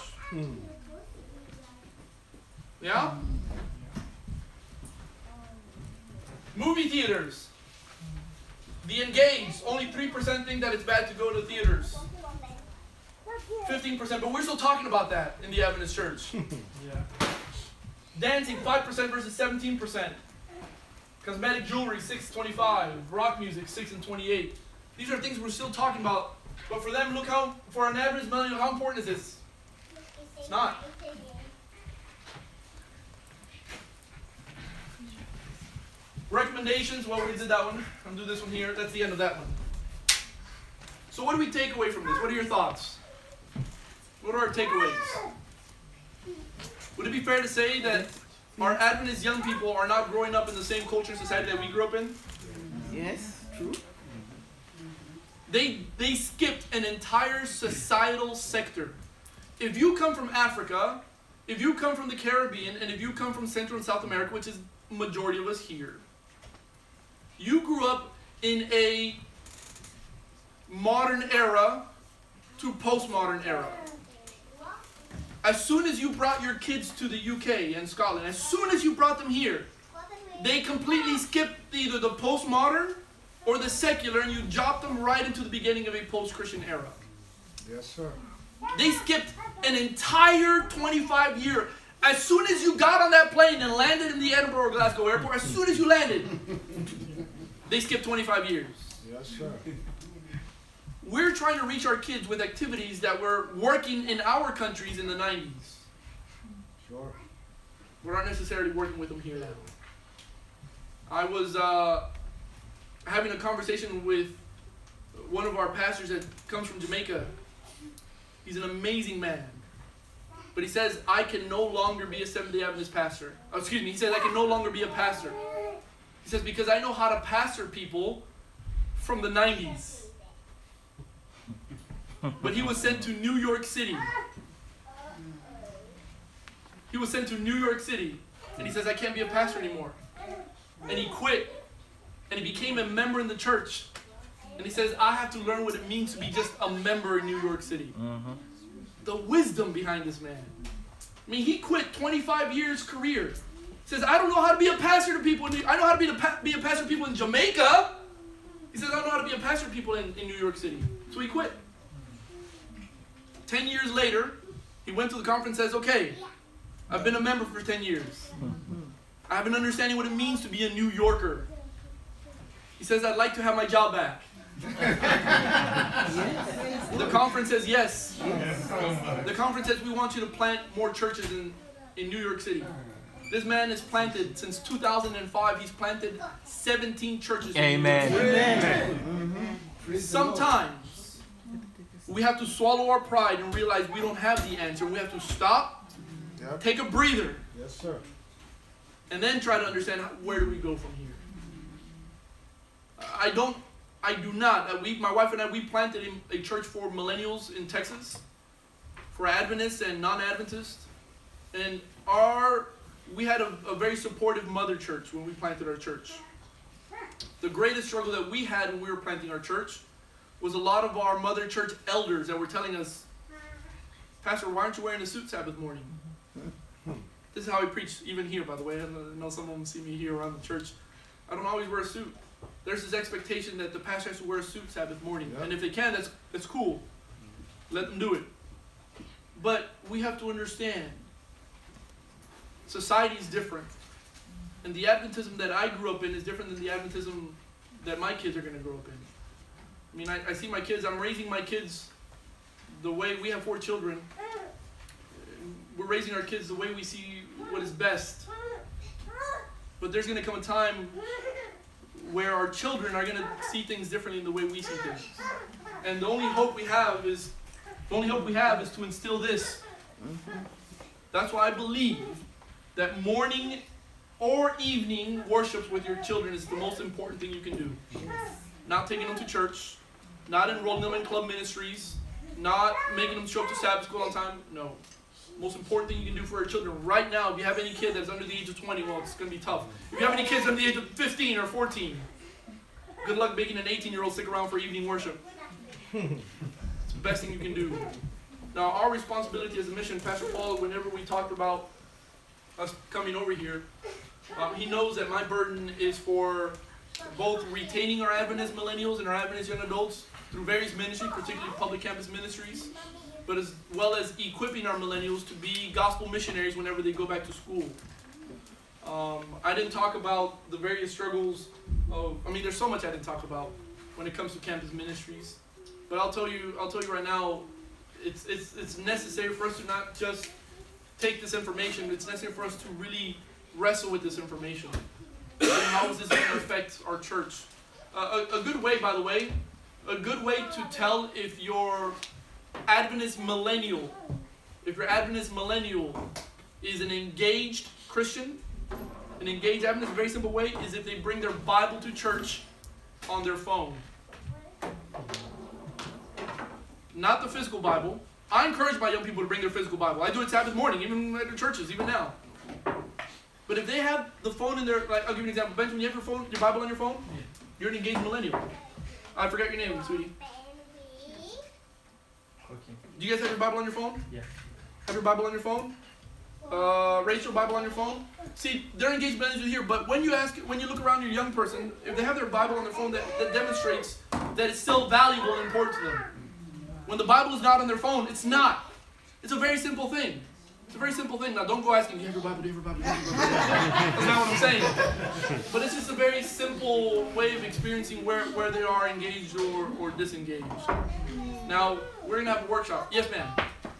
[SPEAKER 1] Yeah? Movie theaters. The engaged, only 3% think that it's bad to go to theaters. 15%, but we're still talking about that in the Adventist church. Dancing 5% versus 17%. Cosmetic jewelry 6.25. Rock music 6.28. These are things we're still talking about. But for them, look how, for an Adventist millennial, how important is this? It's not. Recommendations, well, we did that one. I'm going to do this one here. That's the end of that one. So what do we take away from this? What are your thoughts? What are our takeaways? Would it be fair to say that our Adventist young people are not growing up in the same culture and society that we grew up in?
[SPEAKER 4] Yes, true.
[SPEAKER 1] They skipped an entire societal sector. If you come from Africa, if you come from the Caribbean, and if you come from Central and South America, which is the majority of us here, you grew up in a modern era to postmodern era. As soon as you brought your kids to the UK and Scotland, as soon as you brought them here, they completely skipped either the postmodern or the secular, and you dropped them right into the beginning of a post-Christian era.
[SPEAKER 3] Yes, sir.
[SPEAKER 1] They skipped an entire 25 year. As soon as you got on that plane and landed in the Edinburgh or Glasgow airport, as soon as you landed, they skipped 25 years.
[SPEAKER 3] Yes, sir.
[SPEAKER 1] We're trying to reach our kids with activities that were working in our countries in the 90s.
[SPEAKER 3] Sure.
[SPEAKER 1] We're not necessarily working with them here now. I was having a conversation with one of our pastors that comes from Jamaica. He's an amazing man. But he says, I can no longer be a Seventh-day Adventist pastor. Oh, excuse me, he says, I can no longer be a pastor. He says, because I know how to pastor people from the 90s. But he was sent to New York City. He was sent to New York City. And he says, I can't be a pastor anymore. And he quit. And he became a member in the church. And he says, I have to learn what it means to be just a member in New York City. The wisdom behind this man. I mean, he quit 25 years career. He says, I don't know how to be a pastor to people. I know how to be a pastor to people in Jamaica. He says, I don't know how to be a pastor to people in New York City. So he quit. 10 years later, he went to the conference and says, okay, I've been a member for 10 years. I have an understanding what it means to be a New Yorker. He says, I'd like to have my job back. The conference says yes. The conference says we want you to plant more churches in New York City. This man has planted, since 2005, he's planted 17 churches.
[SPEAKER 6] Amen.
[SPEAKER 1] Amen. Sometimes we have to swallow our pride and realize we don't have the answer. We have to stop, take a breather,
[SPEAKER 3] Yes, sir.
[SPEAKER 1] and then try to understand where do we go from here. My wife and I, we planted a church for millennials in Texas, for Adventists and non-Adventists. And we had a very supportive mother church when we planted our church. The greatest struggle that we had when we were planting our church was a lot of our mother church elders that were telling us, Pastor, why aren't you wearing a suit Sabbath morning? This is how I preach, even here, by the way. I know some of them see me here around the church. I don't always wear a suit. There's this expectation that the pastor has to wear a suit Sabbath morning.
[SPEAKER 3] Yep.
[SPEAKER 1] And if they can, that's cool. Let them do it. But we have to understand, society is different. And the Adventism that I grew up in is different than the Adventism that my kids are going to grow up in. I mean, I see my kids, I'm raising my kids the way, we have 4 children. We're raising our kids the way we see what is best. But there's going to come a time where our children are going to see things differently than the way we see things. And the only hope we have is to instill this. That's why I believe that morning or evening worships with your children is the most important thing you can do. Not taking them to church, not enrolling them in club ministries, not making them show up to Sabbath school on time. No. Most important thing you can do for your children right now, if you have any kid that's under the age of 20, well, it's going to be tough. If you have any kids under the age of 15 or 14, good luck making an 18-year-old stick around for evening worship. It's the best thing you can do. Now, our responsibility as a mission, Pastor Paul, whenever we talked about us coming over here, he knows that my burden is for both retaining our Adventist millennials and our Adventist young adults through various ministries, particularly public campus ministries, but as well as equipping our millennials to be gospel missionaries whenever they go back to school. I didn't talk about the various struggles of, I mean, there's so much I didn't talk about when it comes to campus ministries. But I'll tell you right now, it's necessary for us to not just take this information. It's necessary for us to really wrestle with this information. And how is this going to affect our church? A good way, by the way, a good way to tell if your Adventist millennial is an engaged Christian, an engaged Adventist, a very simple way is if they bring their Bible to church on their phone. Not the physical Bible. I encourage my young people to bring their physical Bible. I do it Sabbath morning, even at the churches, even now. But if they have the phone in their, like, I'll give you an example. Benjamin, you have your Bible on your phone? Yeah. You're an engaged millennial. I forgot your name, sweetie.
[SPEAKER 6] Okay.
[SPEAKER 1] Do you guys have your Bible on your phone?
[SPEAKER 6] Yeah.
[SPEAKER 1] Have your Bible on your phone? Rachel, Bible on your phone? See, they're engaged millennials here, but when you look around your young person, if they have their Bible on their phone, that demonstrates that it's still valuable and important to them. When the Bible is not on their phone, it's not. It's a very simple thing. It's a very simple thing. Now, don't go asking, do you have your Bible, do you have your Bible, do you have your Bible? That's not what I'm saying. But it's just a very simple way of experiencing where they are engaged or disengaged. Now, we're going to have a workshop. Yes, ma'am.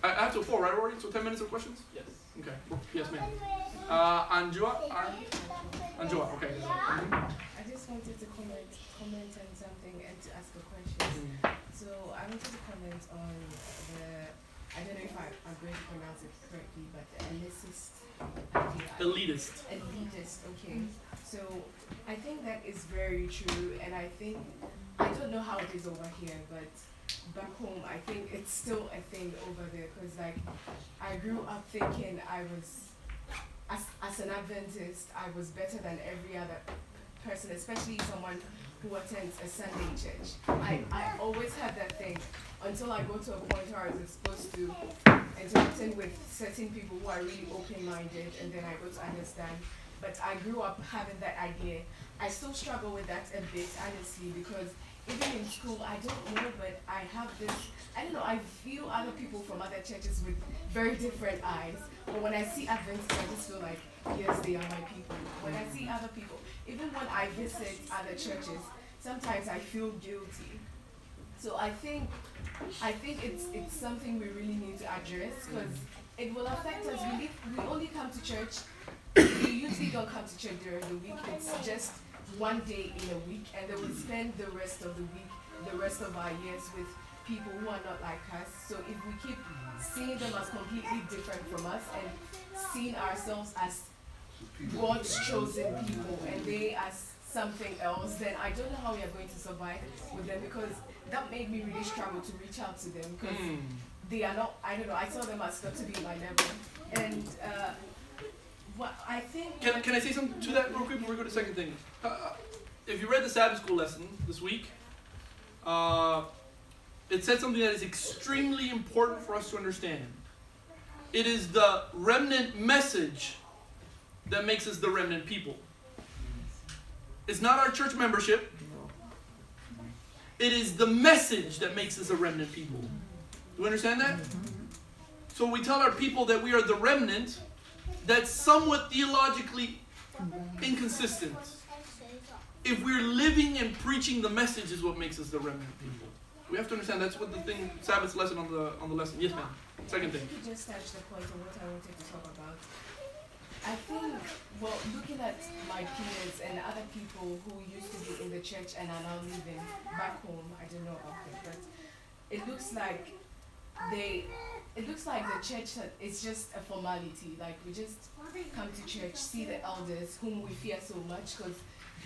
[SPEAKER 1] I have till 4, right, Rory? So 10 minutes of questions?
[SPEAKER 5] Yes.
[SPEAKER 1] Okay. Yes, ma'am. Anjua, okay.
[SPEAKER 7] I just wanted to comment on something and to ask a question. So I wanted to comment on I don't know if I'm going to pronounce it correctly, but the elitist. Elitist, okay. So I think that is very true, and I don't know how it is over here, but back home, I think it's still a thing over there, because like I grew up thinking I was, as an Adventist, I was better than every other person, especially someone who attends a Sunday church. I always had that thing until I go to a point where I was exposed to interacting with certain people who are really open-minded, and then I go to understand. But I grew up having that idea. I still struggle with that a bit, honestly, because even in school, I don't know, but I have this, I don't know, I view other people from other churches with very different eyes. But when I see Adventists, I just feel like, yes, they are my people. When I see other people, even when I visit other churches, sometimes I feel guilty. So I think it's something we really need to address, because it will affect us. We only come to church. We usually don't come to church during the week. It's just one day in a week, and then we spend the rest of the week, the rest of our years with people who are not like us. So if we keep seeing them as completely different from us and seeing ourselves as God's chosen people and they as something else, then I don't know how we are going to survive with them, because that made me really struggle to reach out to them, because they are not, I don't know, I saw them as not to be my level. And what I think...
[SPEAKER 1] Can I say something to that real quick before we go to the second thing? If you read the Sabbath school lesson this week, it said something that is extremely important for us to understand. It is the remnant message that makes us the remnant people. It's not our church membership. It is the message that makes us a remnant people. Do you understand that? So we tell our people that we are the remnant. That's somewhat theologically inconsistent. If we're living and preaching the message is what makes us the remnant people. We have to understand that's what the thing, Sabbath's lesson on the lesson. Yes, ma'am. Second thing.
[SPEAKER 7] You just touched the point of what I wanted to talk about. I think, well, looking at my peers and other people who used to be in the church and are now living back home, I don't know about them, but it looks like the church is just a formality. Like, we just come to church, see the elders whom we fear so much, because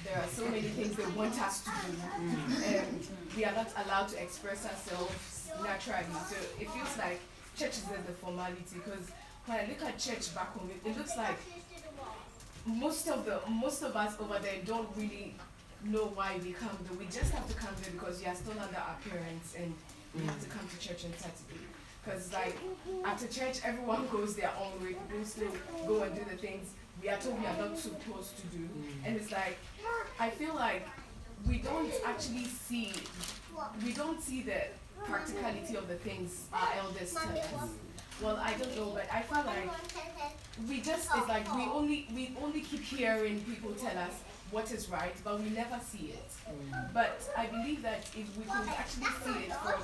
[SPEAKER 7] there are so many things they want us to do, and we are not allowed to express ourselves naturally. So it feels like church is just a formality, because when I look at church back home, it looks like most of us over there don't really know why we come there. We just have to come there because we are still under our parents, and we have to come to church on Saturday. Because like after church, everyone goes their own way. People still go and do the things we are told we are not supposed to do. And it's like, I feel like we don't see the practicality of the things our elders tell us. well, I don't know, but I felt like it's like we only keep hearing people tell us what is right, but we never see it. But I believe that if we could actually see it from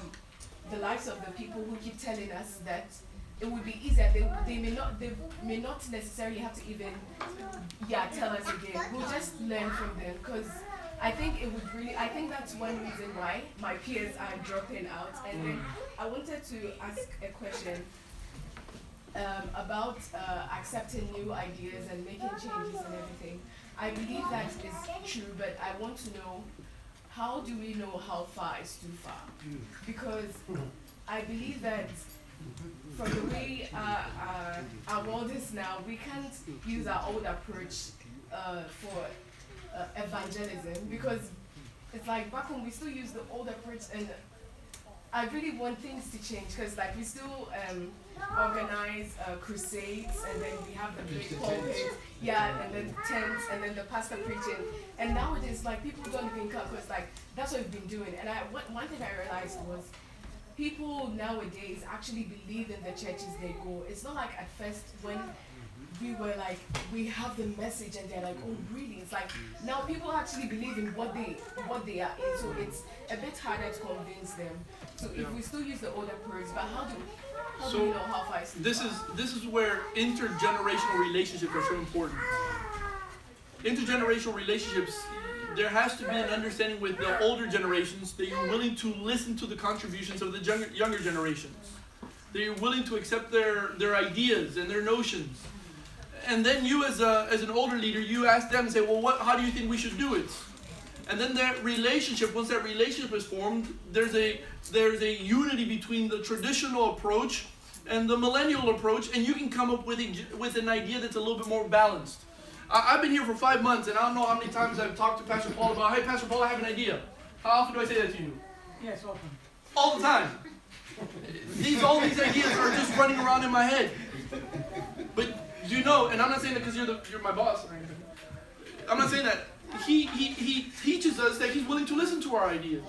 [SPEAKER 7] the lives of the people who keep telling us that it would be easier. They may not necessarily have to even tell us again. We'll just learn from them, because I think that's one reason why my peers are dropping out. And then I wanted to ask a question about accepting new ideas and making changes and everything. I believe that is true, but I want to know, how do we know how far is too far? Because I believe that from the way our world is now, we can't use our old approach for evangelism, because it's like back home we still use the old approach, and I really want things to change, because like we still organize crusades, and then we have the big pulpit, and then tents, and then the pastor preaching. And nowadays, like, people don't even come, because like that's what we've been doing. And one thing I realized was, people nowadays actually believe in the churches they go. It's not like at first when we were like, we have the message, and they're like, oh really? It's like now people actually believe in what they are in, so it's a bit harder to convince them. So if we still use the old approach, but how do we know how far it's
[SPEAKER 1] this is where intergenerational relationships are so important. Intergenerational relationships, there has to be an understanding with the older generations that you're willing to listen to the contributions of the younger generations. That you're willing to accept their ideas and their notions. And then you as an older leader, you ask them and say, well, how do you think we should do it? And then that relationship, once that relationship is formed, there's a unity between the traditional approach and the millennial approach, and you can come up with an idea that's a little bit more balanced. I've been here for 5 months, and I don't know how many times I've talked to Pastor Paul about, hey, Pastor Paul, I have an idea. How often do I say that to you?
[SPEAKER 6] Yes, often.
[SPEAKER 1] All the time. All these ideas are just running around in my head. But do you know, and I'm not saying that because you're my boss or anything. I'm not saying that. He teaches us that he's willing to listen to our ideas.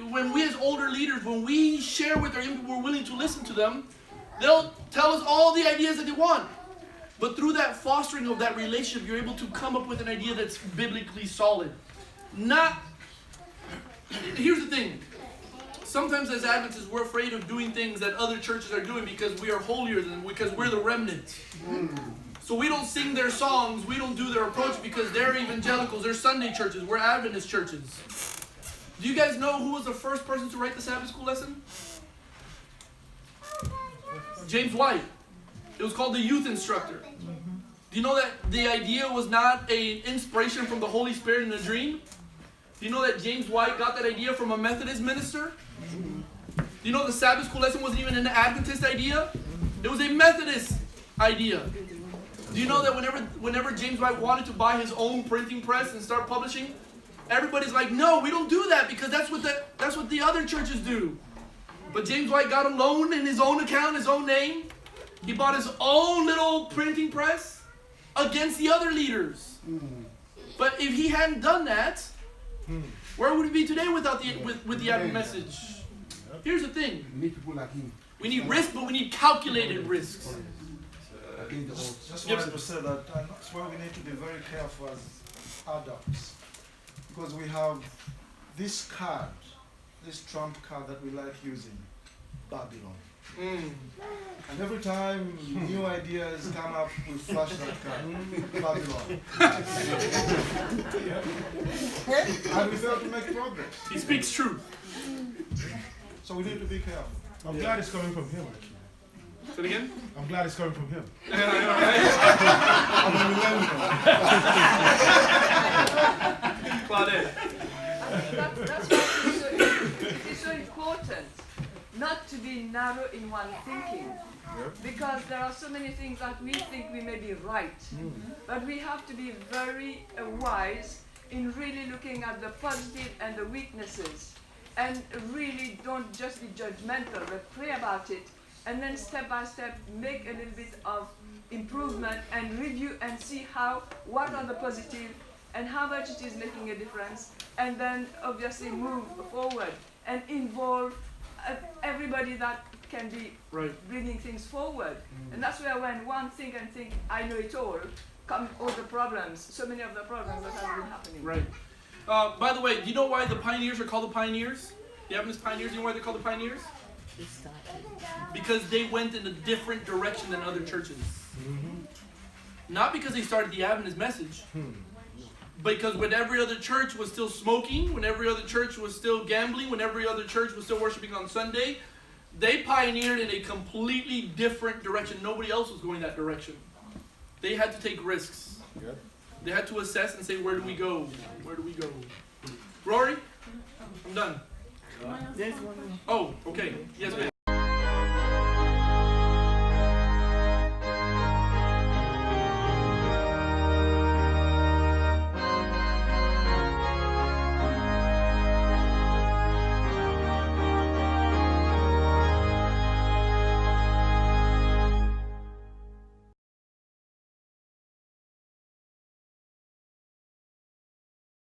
[SPEAKER 1] When we as older leaders, when we share with our young people, we're willing to listen to them, they'll tell us all the ideas that they want. But through that fostering of that relationship, you're able to come up with an idea that's biblically solid. Here's the thing. Sometimes as Adventists, we're afraid of doing things that other churches are doing because we are holier than them, because we're the remnant. So we don't sing their songs, we don't do their approach because they're evangelicals, they're Sunday churches, we're Adventist churches. Do you guys know who was the first person to write the Sabbath school lesson? James White. It was called the Youth Instructor. Do you know that the idea was not an inspiration from the Holy Spirit in a dream? Do you know that James White got that idea from a Methodist minister? Do you know the Sabbath school lesson wasn't even an Adventist idea? It was a Methodist idea. Do you know that whenever James White wanted to buy his own printing press and start publishing, everybody's like, no, we don't do that because that's what the other churches do. But James White got a loan in his own account, his own name. He bought his own little printing press against the other leaders. But if he hadn't done that, where would we be today without the Advent message? Here's the thing.
[SPEAKER 8] We need people like him.
[SPEAKER 1] We need risk, but we need calculated risks.
[SPEAKER 9] Just wanted to say that, and that's why we need to be very careful as adults, because we have this card, this trump card that we like using, Babylon. And every time new ideas come up, we flash that card, Babylon. And we fail to make progress.
[SPEAKER 1] He speaks truth.
[SPEAKER 9] So we need to be careful.
[SPEAKER 3] I'm glad it's coming from him, actually.
[SPEAKER 1] Say it again?
[SPEAKER 3] I'm glad it's coming from him.
[SPEAKER 1] Claudette.
[SPEAKER 6] That's why it is so important not to be narrow in one thinking. Because there are so many things that we think we may be right. But we have to be very wise in really looking at the positive and the weaknesses. And really don't just be judgmental, but pray about it. And then step by step, make a little bit of improvement and review and see what are the positive and how much it is making a difference. And then obviously move forward and involve everybody that can be
[SPEAKER 1] Right.
[SPEAKER 6] bringing things forward. And that's where when one think and think, I know it all, come all the problems, so many of the problems that have been happening.
[SPEAKER 1] Right. By the way, do you know why the pioneers are called the pioneers? The Adventist pioneers, you know why they're called the pioneers? Because they went in a different direction than other churches. Not because they started the Adventist message, because when every other church was still smoking, when every other church was still gambling, when every other church was still worshiping on Sunday, they pioneered in a completely different direction. Nobody else was going that direction. They had to take risks.
[SPEAKER 3] Yep.
[SPEAKER 1] They had to assess and say, where do we go? Where do we go? Rory? I'm done.
[SPEAKER 4] There's one more.
[SPEAKER 1] Oh, okay. Yes, ma'am.